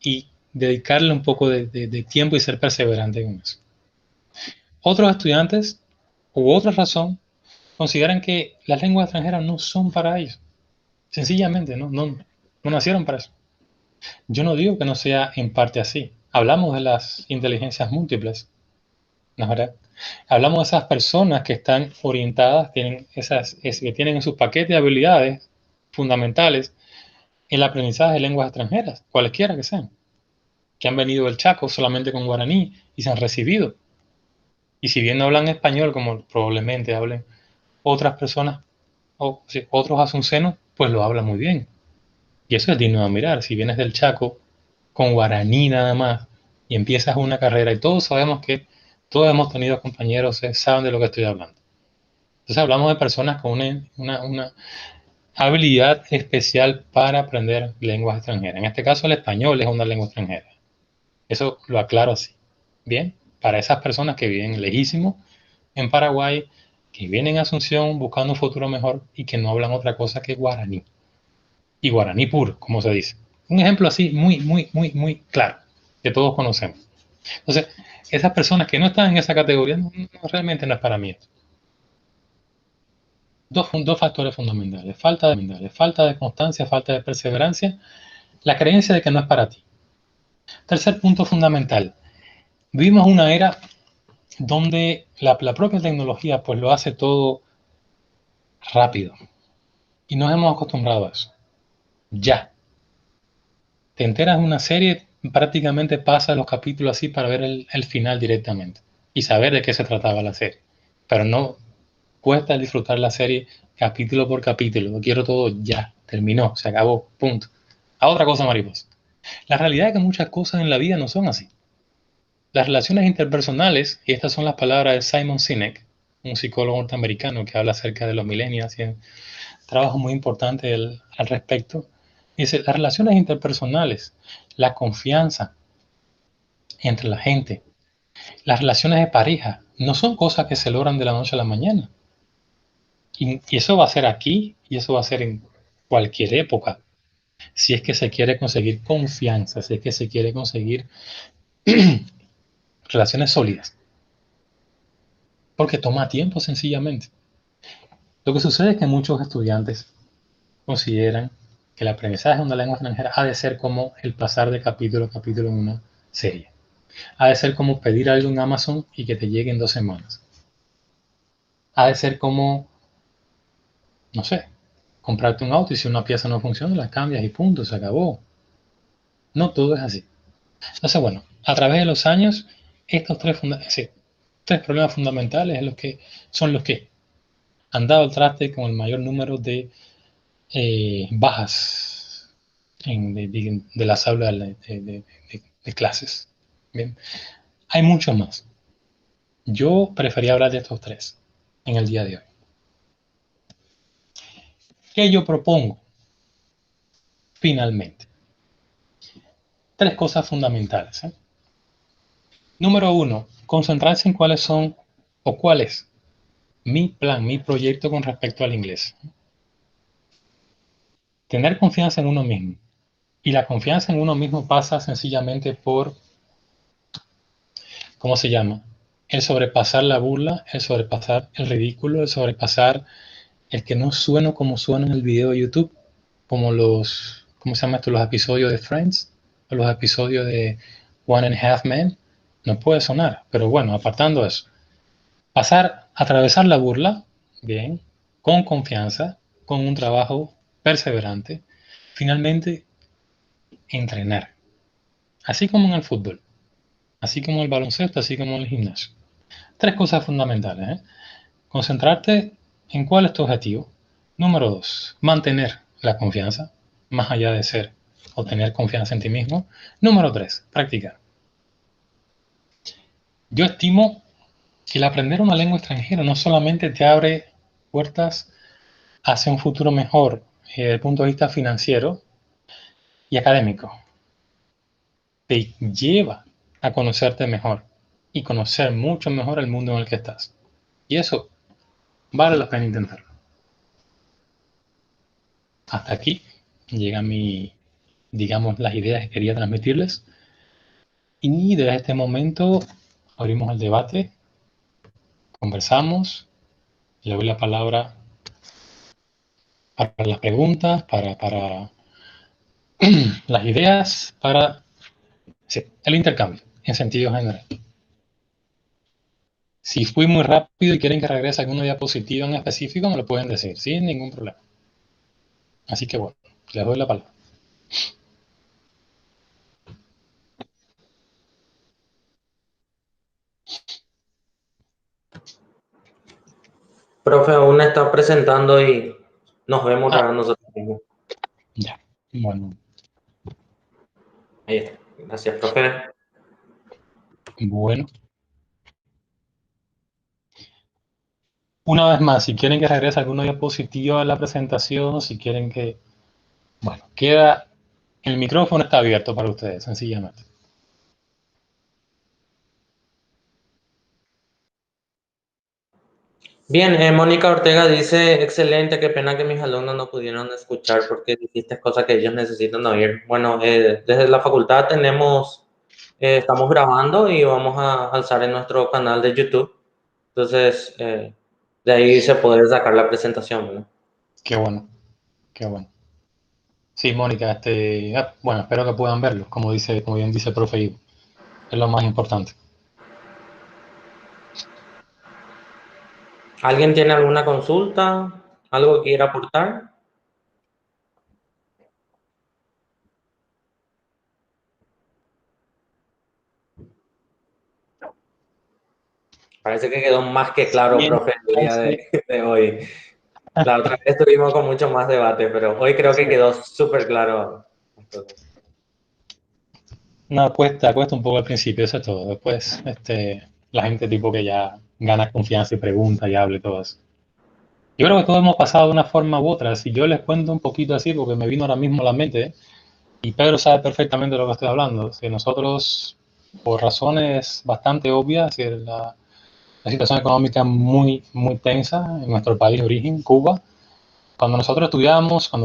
y dedicarle un poco de tiempo y ser perseverante con eso. Otros estudiantes, u otra razón, consideran que las lenguas extranjeras no son para ellos. Sencillamente, no nacieron para eso. Yo no digo que no sea en parte así. Hablamos de las inteligencias múltiples, ¿no es verdad? Hablamos de esas personas que están orientadas, que tienen en sus paquetes de habilidades fundamentales el aprendizaje de lenguas extranjeras, cualesquiera que sean, que han venido del Chaco solamente con guaraní y se han recibido. Y si bien no hablan español, como probablemente hablen otras personas, o otros asuncenos, pues lo hablan muy bien. Y eso es digno de admirar. Si vienes del Chaco con guaraní nada más y empiezas una carrera, y todos sabemos que todos hemos tenido compañeros que saben de lo que estoy hablando. Entonces hablamos de personas con una habilidad especial para aprender lenguas extranjeras. En este caso el español es una lengua extranjera. Eso lo aclaro así. Bien, para esas personas que viven lejísimo en Paraguay, que vienen a Asunción buscando un futuro mejor y que no hablan otra cosa que guaraní. Y guaraní puro, como se dice. Un ejemplo así muy claro, que todos conocemos. Entonces, esas personas que no están en esa categoría, realmente no es para mí. Dos factores fundamentales. Falta de constancia, falta de perseverancia, la creencia de que no es para ti. Tercer punto fundamental. Vivimos una era donde la propia tecnología pues lo hace todo rápido. Y nos hemos acostumbrado a eso. Ya. Te enteras de una serie, prácticamente pasas los capítulos así para ver el final directamente. Y saber de qué se trataba la serie. Pero no cuesta disfrutar la serie capítulo por capítulo. Lo quiero todo ya. Terminó, se acabó, punto. A otra cosa, mariposa. La realidad es que muchas cosas en la vida no son así. Las relaciones interpersonales, y estas son las palabras de Simon Sinek, un psicólogo norteamericano que habla acerca de los millennials y un trabajo muy importante al respecto, dice, las relaciones interpersonales, la confianza entre la gente, las relaciones de pareja, no son cosas que se logran de la noche a la mañana. Y eso va a ser aquí, y eso va a ser en cualquier época, si es que se quiere conseguir confianza, si es que se quiere conseguir relaciones sólidas. Porque toma tiempo sencillamente. Lo que sucede es que muchos estudiantes consideran que el aprendizaje de una lengua extranjera ha de ser como el pasar de capítulo a capítulo en una serie. Ha de ser como pedir algo en Amazon y que te llegue en 2 semanas. Ha de ser como, no sé, comprarte un auto y si una pieza no funciona, la cambias y punto, se acabó. No todo es así. Entonces, bueno, a través de los años, estos tres problemas fundamentales son los que han dado el traste con el mayor número de bajas de las aulas de clases. Bien, hay muchos más. Yo prefería hablar de estos tres en el día de hoy. ¿Qué yo propongo? Finalmente, tres cosas fundamentales. Número uno, concentrarse en cuáles son o cuál es mi plan, mi proyecto con respecto al inglés. Tener confianza en uno mismo. Y la confianza en uno mismo pasa sencillamente por, ¿cómo se llama? El sobrepasar la burla, el sobrepasar el ridículo, el sobrepasar el que no sueno como suena en el video de YouTube, como ¿cómo se llama esto? Los episodios de Friends, o los episodios de One and a Half Men. No puede sonar, pero bueno, apartando eso. Atravesar la burla, bien, con confianza, con un trabajo perseverante. Finalmente, entrenar. Así como en el fútbol, así como en el baloncesto, así como en el gimnasio. Tres cosas fundamentales. Concentrarte en cuál es tu objetivo. Número dos, mantener la confianza, más allá de ser o tener confianza en ti mismo. Número tres, practicar. Yo estimo que el aprender una lengua extranjera no solamente te abre puertas hacia un futuro mejor desde el punto de vista financiero y académico, te lleva a conocerte mejor y conocer mucho mejor el mundo en el que estás. Y eso vale la pena intentarlo. Hasta aquí llega digamos, las ideas que quería transmitirles. Y desde este momento abrimos el debate, conversamos, le doy la palabra para las preguntas, para las ideas, para el intercambio en sentido general. Si fui muy rápido y quieren que regrese alguna diapositiva en específico, me lo pueden decir, sin ningún problema. Así que bueno, les doy la palabra. Profe, aún está presentando y nos vemos a nosotros mismos. Ya, bueno. Ahí está. Gracias, profe. Bueno. Una vez más, si quieren que regrese alguna diapositiva a la presentación, si quieren que... Bueno, el micrófono está abierto para ustedes, sencillamente. Bien, Mónica Ortega dice, excelente, qué pena que mis alumnos no pudieron escuchar porque dijiste cosas que ellos necesitan oír. Bueno, desde la facultad estamos grabando y vamos a alzar en nuestro canal de YouTube. Entonces, de ahí se puede sacar la presentación, ¿no? Qué bueno, qué bueno. Sí, Mónica, bueno, espero que puedan verlo, como bien dice el profe Ivo. Es lo más importante. ¿Alguien tiene alguna consulta? ¿Algo que quiera aportar? Parece que quedó más que claro, Bien, profe, el día de hoy. La otra vez estuvimos con mucho más debate, pero hoy creo que quedó súper claro. no, cuesta un poco al principio, eso es todo. Después, la gente tipo que ya gana confianza y pregunta y habla y todo eso. Yo creo que todos hemos pasado de una forma u otra. Si yo les cuento un poquito así, porque me vino ahora mismo a la mente, y Pedro sabe perfectamente de lo que estoy hablando. Si nosotros, por razones bastante obvias, la situación económica muy, muy tensa en nuestro país de origen, Cuba, cuando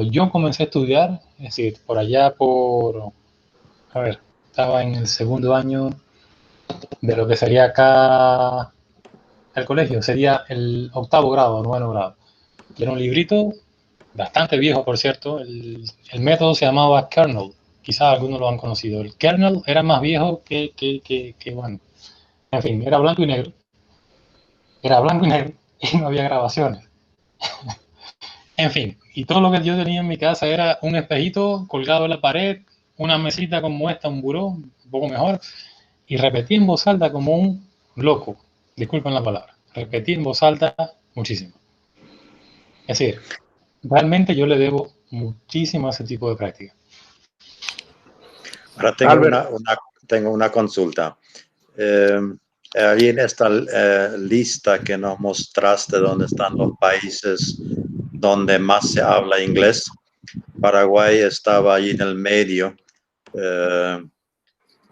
yo comencé a estudiar, es decir, estaba en el segundo año de lo que sería acá el colegio, sería el octavo grado, noveno grado. Y era un librito bastante viejo, por cierto. El método se llamaba kernel. Quizás algunos lo han conocido. El kernel era más viejo que bueno. En fin, era blanco y negro. Era blanco y negro y no había grabaciones. En fin, y todo lo que yo tenía en mi casa era un espejito colgado en la pared, una mesita como esta, un buró, un poco mejor, y repetí en voz alta como un loco. Disculpen la palabra. Repetí en voz alta muchísimo. Es decir, realmente yo le debo muchísimo a ese tipo de práctica. Ahora tengo una consulta. Ahí en esta lista que nos mostraste donde están los países donde más se habla inglés, Paraguay estaba ahí en el medio.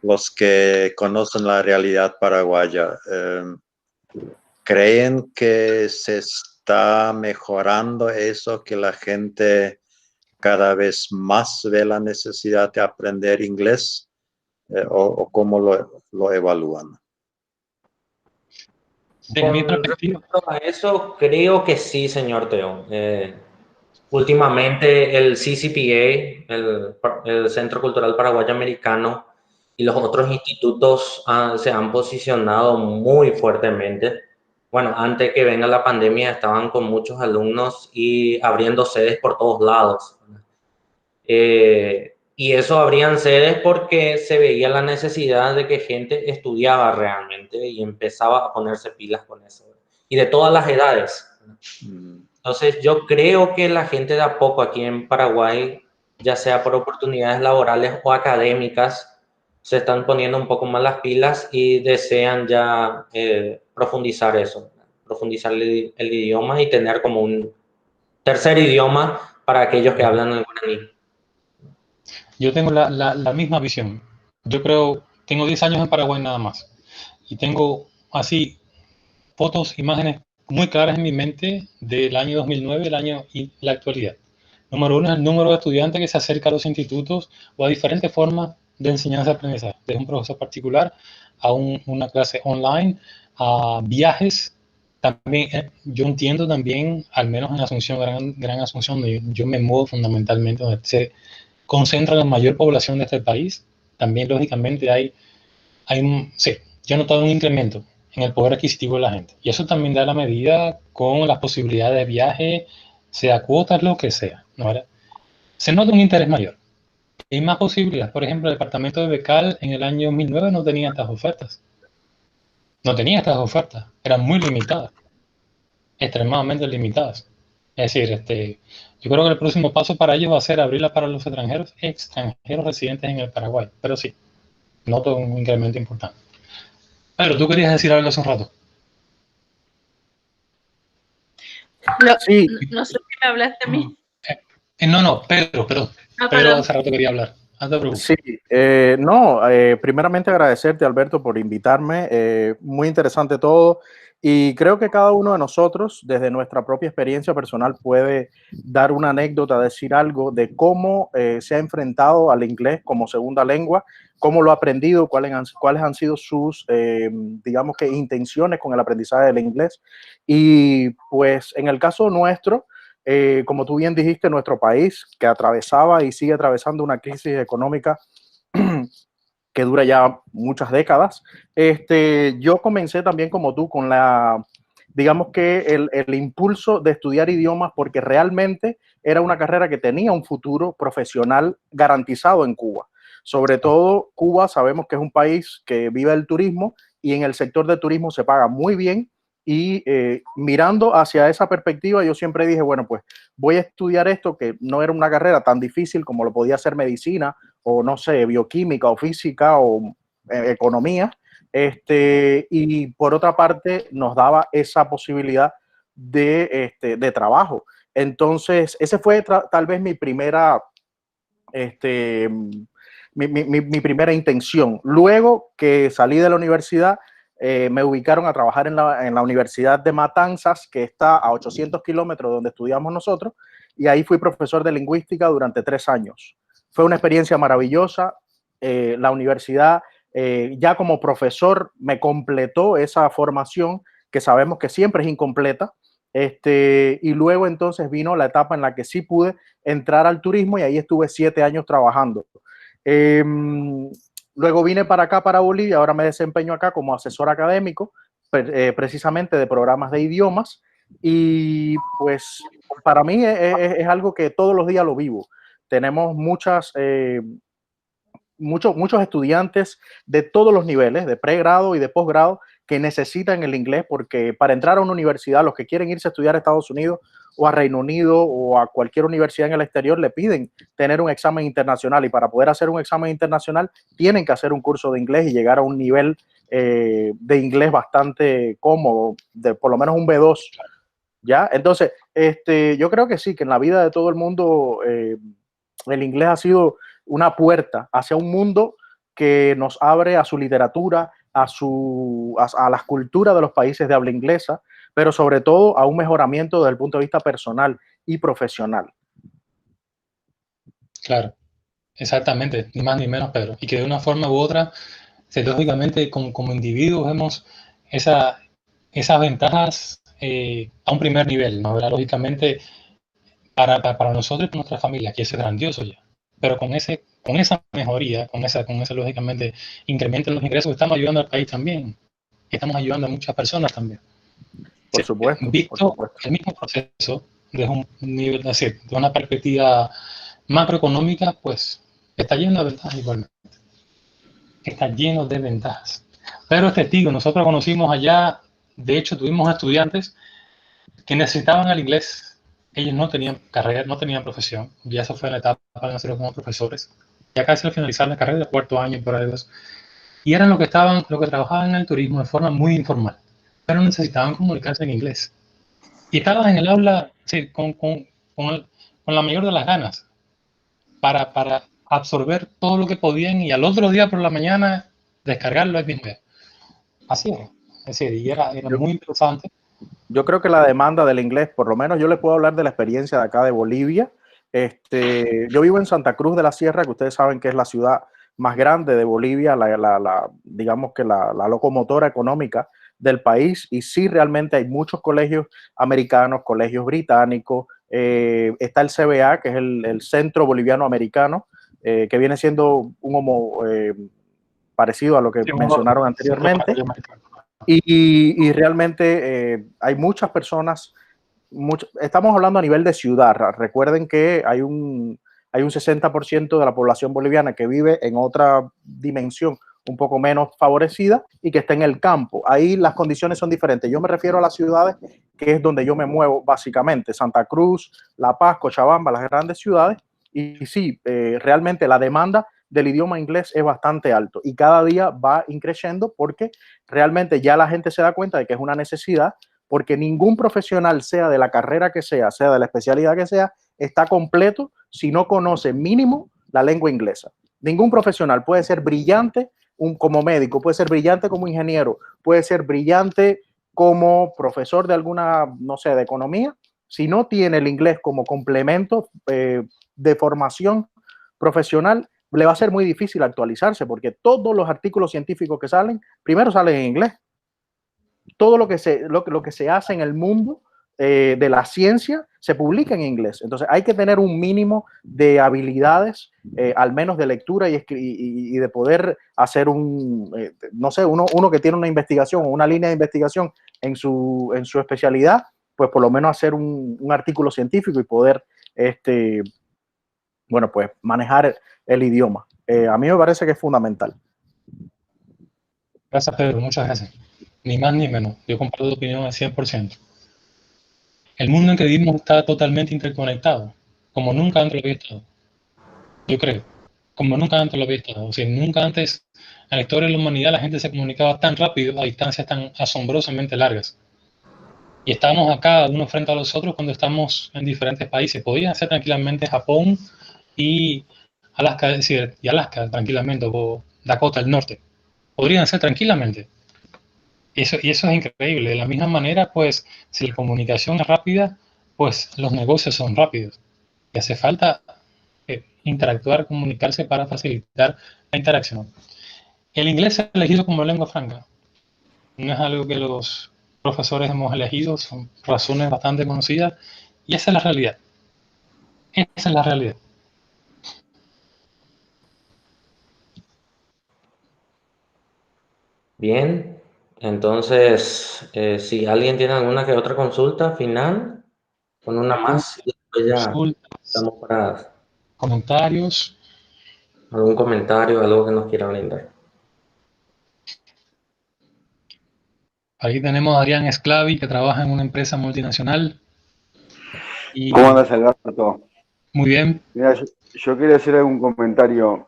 Los que conocen la realidad paraguaya, ¿creen que se está mejorando eso, que la gente cada vez más ve la necesidad de aprender inglés? ¿O cómo lo evalúan? Desde mi Con perspectiva, respecto a eso, creo que sí, señor Teo. Últimamente el CCPA, el Centro Cultural Paraguayo Americano, y los otros institutos se han posicionado muy fuertemente. Bueno, antes que venga la pandemia estaban con muchos alumnos y abriendo sedes por todos lados. Y eso abrían sedes porque se veía la necesidad de que gente estudiaba realmente y empezaba a ponerse pilas con eso. Y de todas las edades. Entonces yo creo que la gente de a poco aquí en Paraguay, ya sea por oportunidades laborales o académicas, se están poniendo un poco más las pilas y desean ya profundizar eso, profundizar el idioma y tener como un tercer idioma para aquellos que hablan el guaraní. yo tengo la misma visión. Yo creo, tengo 10 años en Paraguay nada más. Y tengo así fotos, imágenes muy claras en mi mente del año 2009, el año y la actualidad. Número uno es el número de estudiantes que se acerca a los institutos o a diferentes formas de enseñanza-aprendizaje, desde un profesor particular a una clase online, a viajes. También, yo entiendo también, al menos en Asunción, Gran Asunción, donde yo me muevo fundamentalmente, donde se concentra la mayor población de este país, también lógicamente sí, yo he notado un incremento en el poder adquisitivo de la gente. Y eso también da la medida con las posibilidades de viaje, sea cuotas, lo que sea, ¿no? Se nota un interés mayor. Hay más posibilidades. Por ejemplo, el departamento de Becal en el año 2009 no tenía estas ofertas. No tenía estas ofertas. Eran muy limitadas. Extremadamente limitadas. Es decir, yo creo que el próximo paso para ellos va a ser abrirla para los extranjeros residentes en el Paraguay. Pero sí, noto un incremento importante. Pero tú querías decir algo hace un rato. Sí. No sé si me hablaste a mí. No, Pedro, perdón. Pedro hace rato quería hablar. Sí, primeramente agradecerte, Alberto, por invitarme. Muy interesante todo. Y creo que cada uno de nosotros, desde nuestra propia experiencia personal, puede dar una anécdota, decir algo de cómo se ha enfrentado al inglés como segunda lengua, cómo lo ha aprendido, cuáles han sido sus, digamos que, intenciones con el aprendizaje del inglés. Y pues en el caso nuestro, como tú bien dijiste, nuestro país que atravesaba y sigue atravesando una crisis económica que dura ya muchas décadas. Yo comencé también como tú con digamos que el impulso de estudiar idiomas porque realmente era una carrera que tenía un futuro profesional garantizado en Cuba. Sobre todo Cuba, sabemos que es un país que vive el turismo y en el sector de turismo se paga muy bien. Y mirando hacia esa perspectiva, yo siempre dije, bueno, pues voy a estudiar esto, que no era una carrera tan difícil como lo podía ser medicina o, no sé, bioquímica o física o economía. Y por otra parte, nos daba esa posibilidad de trabajo. Entonces, ese fue tal vez mi primera, mi primera intención. Luego que salí de la universidad, me ubicaron a trabajar en la Universidad de Matanzas, que está a 800 kilómetros donde estudiamos nosotros, y ahí fui profesor de lingüística durante 3 años. Fue una experiencia maravillosa. La universidad, ya como profesor, me completó esa formación que sabemos que siempre es incompleta. Y luego entonces vino la etapa en la que sí pude entrar al turismo y ahí estuve 7 años trabajando. Luego vine para acá, para Bolivia, ahora me desempeño acá como asesor académico, precisamente de programas de idiomas, y pues para mí es algo que todos los días lo vivo. Tenemos muchos estudiantes de todos los niveles, de pregrado y de posgrado, que necesitan el inglés porque para entrar a una universidad, los que quieren irse a estudiar a Estados Unidos o a Reino Unido o a cualquier universidad en el exterior, le piden tener un examen internacional, y para poder hacer un examen internacional tienen que hacer un curso de inglés y llegar a un nivel de inglés bastante cómodo, de por lo menos un B2. ¿Ya? Entonces, yo creo que sí, que en la vida de todo el mundo el inglés ha sido una puerta hacia un mundo que nos abre a su literatura, a las culturas de los países de habla inglesa, pero sobre todo a un mejoramiento desde el punto de vista personal y profesional. Claro, exactamente, ni más ni menos, Pedro. Y que de una forma u otra, lógicamente, como individuos vemos esas ventajas a un primer nivel, ¿no? ¿Verdad? Lógicamente, para nosotros y para nuestra familia, que eso es grandioso ya. Pero con esa mejoría, con ese lógicamente incremento en los ingresos, estamos ayudando al país también. Estamos ayudando a muchas personas también. Por supuesto. Visto el mismo proceso desde un nivel, de una perspectiva macroeconómica, pues está lleno de ventajas igualmente. Está lleno de ventajas. Pero es testigo, nosotros conocimos allá, de hecho tuvimos estudiantes que necesitaban el inglés. Ellos no tenían carrera, no tenían profesión. Ya eso fue en la etapa de nosotros como profesores. Ya casi al finalizar la carrera, cuarto año por ahí. Y eran los que trabajaban en el turismo de forma muy informal, pero necesitaban comunicarse en inglés. Y estaban en el aula, sí, con la mayor de las ganas para absorber todo lo que podían y al otro día por la mañana descargarlo el mismo día. Así era. Es decir, y era muy interesante. Yo creo que la demanda del inglés, por lo menos yo le puedo hablar de la experiencia de acá de Bolivia. Yo vivo en Santa Cruz de la Sierra, que ustedes saben que es la ciudad más grande de Bolivia, digamos que la locomotora económica del país, y sí, realmente hay muchos colegios americanos, colegios británicos, está el CBA, que es el Centro Boliviano Americano, que viene siendo parecido a lo que mencionaron anteriormente. Y realmente hay muchas personas, estamos hablando a nivel de ciudad. Recuerden que hay un 60% de la población boliviana que vive en otra dimensión un poco menos favorecida y que está en el campo. Ahí las condiciones son diferentes. Yo me refiero a las ciudades, que es donde yo me muevo básicamente: Santa Cruz, La Paz, Cochabamba, las grandes ciudades. Y sí, realmente la demanda del idioma inglés es bastante alto y cada día va increciendo, porque realmente ya la gente se da cuenta de que es una necesidad, porque ningún profesional, sea de la carrera que sea de la especialidad que sea, está completo si no conoce mínimo la lengua inglesa. Ningún profesional puede ser brillante como médico, puede ser brillante como ingeniero, puede ser brillante como profesor de alguna, no sé, de economía, si no tiene el inglés como complemento de formación profesional. Le va a ser muy difícil actualizarse, porque todos los artículos científicos que salen, primero salen en inglés. Todo lo que se hace en el mundo de la ciencia se publica en inglés. Entonces hay que tener un mínimo de habilidades, al menos de lectura y de poder hacer no sé, uno que tiene una investigación o una línea de investigación en su especialidad, pues por lo menos hacer un artículo científico y poder bueno, pues manejar el idioma. A mí me parece que es fundamental. Gracias, Pedro, muchas gracias. Ni más ni menos. Yo comparto tu opinión al 100%. El mundo en que vivimos está totalmente interconectado, como nunca antes lo había estado. Yo creo, como nunca antes lo había estado. O sea, nunca antes en la historia de la humanidad la gente se comunicaba tan rápido a distancias tan asombrosamente largas. Y estamos acá unos frente a los otros cuando estamos en diferentes países. Podían ser tranquilamente Japón y Alaska, es decir, y Alaska tranquilamente, o Dakota del Norte. Podrían ser tranquilamente. Y eso es increíble. De la misma manera, pues, si la comunicación es rápida, pues los negocios son rápidos. Y hace falta interactuar, comunicarse para facilitar la interacción. El inglés se ha elegido como lengua franca. No es algo que los profesores hemos elegido, son razones bastante conocidas, y esa es la realidad. Esa es la realidad. Bien, entonces, si alguien tiene alguna que otra consulta final, con una más, y después ya Consultas, estamos para comentarios. algún comentario, algo que nos quieran brindar. Ahí tenemos a Adrián Esclavi, que trabaja en una empresa multinacional. Y ¿Cómo andas, Alberto? muy bien. Mira, yo quería hacer algún comentario.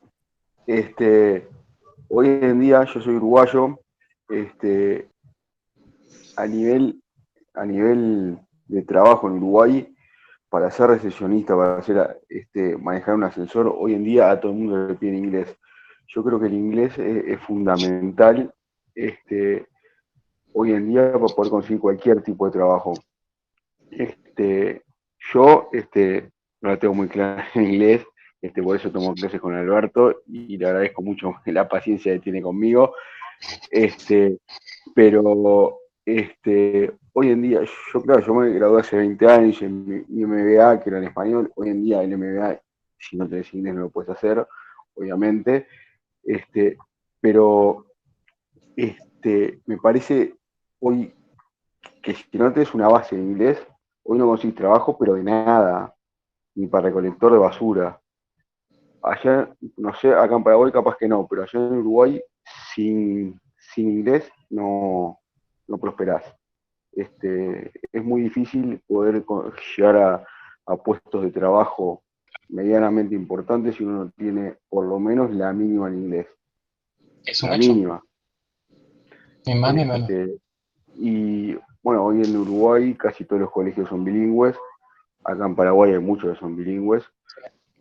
Hoy en día yo soy uruguayo. A nivel de trabajo en Uruguay, para ser recesionista, para manejar un ascensor, hoy en día a todo el mundo le pide inglés. Yo creo que el inglés es fundamental hoy en día para poder conseguir cualquier tipo de trabajo. Yo no la tengo muy clara en inglés, por eso tomo clases con Alberto y le agradezco mucho la paciencia que tiene conmigo. Pero hoy en día, yo me gradué hace 20 años en mi MBA, que era en español. Hoy en día el MBA, si no tenés inglés no lo puedes hacer, obviamente. Pero me parece hoy que si no tenés una base en inglés, hoy no conseguís trabajo, pero de nada, ni para recolector de basura. Allá, no sé, acá en Paraguay capaz que no, pero allá en Uruguay, sin inglés no prosperás. Es muy difícil poder llegar a puestos de trabajo medianamente importantes si uno no tiene por lo menos la mínima en inglés. Es un La hecho. mínima. Ni más ni menos. Y bueno, hoy en Uruguay casi todos los colegios son bilingües. Acá en Paraguay hay muchos que son bilingües,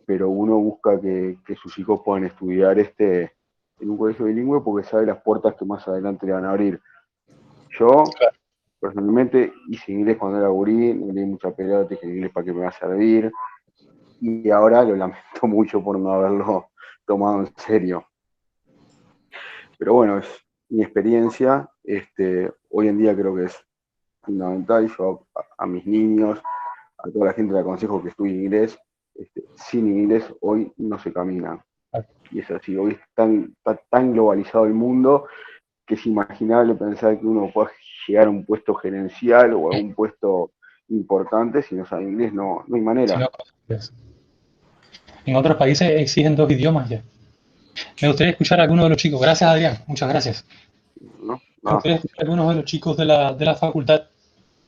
pero uno busca que sus hijos puedan estudiar en un colegio bilingüe porque sabe las puertas que más adelante le van a abrir. Yo, Claro. personalmente, hice inglés cuando era gurí, no leí mucha pelota, dije inglés para qué me va a servir, y ahora lo lamento mucho por no haberlo tomado en serio. Pero bueno, es mi experiencia. Hoy en día creo que es fundamental. Yo a mis niños, a toda la gente le aconsejo que estudie inglés. Sin inglés hoy no se camina. Y es así, hoy está tan globalizado el mundo que es imaginable pensar que uno pueda llegar a un puesto gerencial o a un puesto importante si no sabe inglés, no hay manera. Si no, en otros países exigen 2 idiomas ya. Me gustaría escuchar a alguno de los chicos. Gracias, Adrián. Muchas gracias. ¿No? Me gustaría escuchar a algunos de los chicos de la facultad.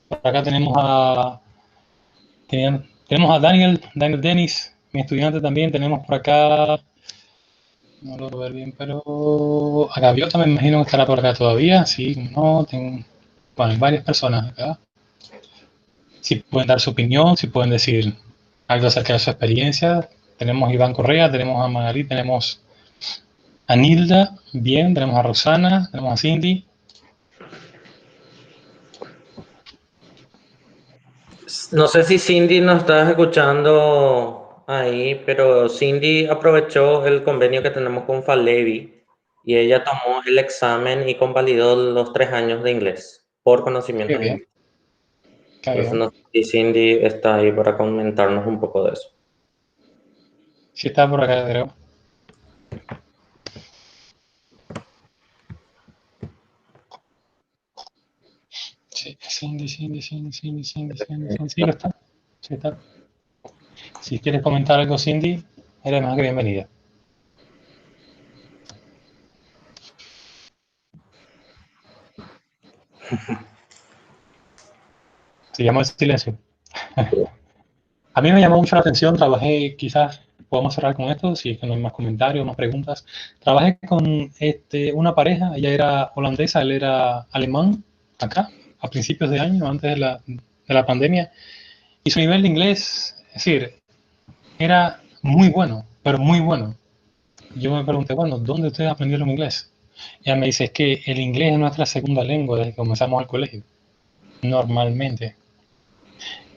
Por acá tenemos a Daniel Dennis, mi estudiante también. Tenemos por acá, no lo puedo ver bien, pero a Gaviota me imagino que estará por acá todavía. Sí, no, bueno, hay varias personas acá. Si pueden dar su opinión, si pueden decir algo acerca de su experiencia. Tenemos a Iván Correa, tenemos a Magali, tenemos a Nilda, bien, tenemos a Rosana, tenemos a Cindy. No sé si Cindy nos estás escuchando ahí, pero Cindy aprovechó el convenio que tenemos con Falevi y ella tomó el examen y convalidó los 3 años de inglés por conocimientos Qué bien, lingüísticos. qué Entonces, bien. no sé si Cindy está ahí para comentarnos un poco de eso. Sí está por acá, creo. Sí, Cindy, sí lo está. Sí está. Si quieres comentar algo, Cindy, eres más que bienvenida. Se llama el silencio. A mí me llamó mucho la atención, trabajé, quizás podemos cerrar con esto, si es que no hay más comentarios, más preguntas. Trabajé con una pareja, ella era holandesa, él era alemán, acá, a principios de año, antes de la pandemia, y su nivel de inglés, es decir, era muy bueno, pero muy bueno. Yo me pregunté, bueno, ¿dónde ustedes aprendieron inglés? Ella me dice, es que el inglés es nuestra segunda lengua desde que comenzamos el colegio, normalmente.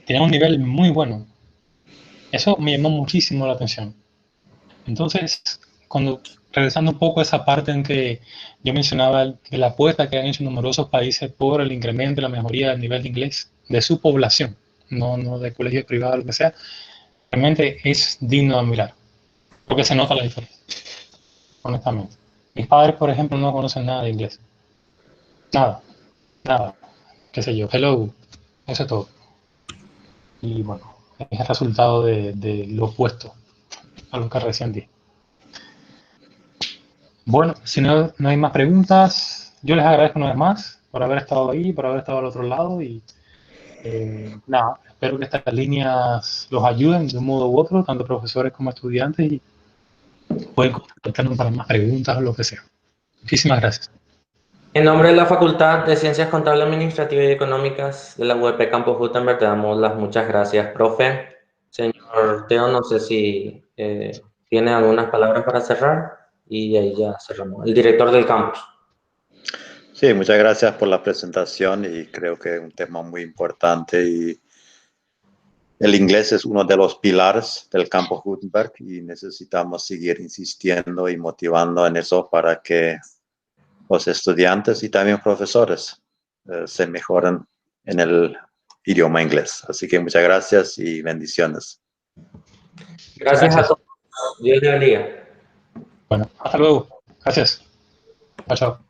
Tiene un nivel muy bueno. Eso me llamó muchísimo la atención. Entonces, cuando regresando un poco a esa parte en que yo mencionaba que la apuesta que han hecho numerosos países por el incremento y la mejoría del nivel de inglés de su población, no de colegios privados, lo que sea, realmente es digno de admirar, porque se nota la diferencia, honestamente. Mis padres, por ejemplo, no conocen nada de inglés. Nada, qué sé yo, hello, eso es todo. Y bueno, es el resultado de lo opuesto a lo que recién dije. Bueno, si no hay más preguntas, yo les agradezco una vez más por haber estado ahí, por haber estado al otro lado y nada, espero que estas líneas los ayuden de un modo u otro, tanto profesores como estudiantes, y pueden contactarnos para más preguntas o lo que sea. Muchísimas gracias. En nombre de la Facultad de Ciencias Contables, Administrativas y Económicas de la UEP Campus Gutenberg, te damos las muchas gracias, profe. Señor Teo, no sé si tiene algunas palabras para cerrar y ahí ya cerramos. El director del campus. Sí, muchas gracias por la presentación y creo que es un tema muy importante y el inglés es uno de los pilares del campus Gutenberg y necesitamos seguir insistiendo y motivando en eso para que los estudiantes y también profesores se mejoren en el idioma inglés. Así que muchas gracias y bendiciones. Gracias a todos. Dios te bendiga. Bueno, hasta luego. Gracias. Chao, chao.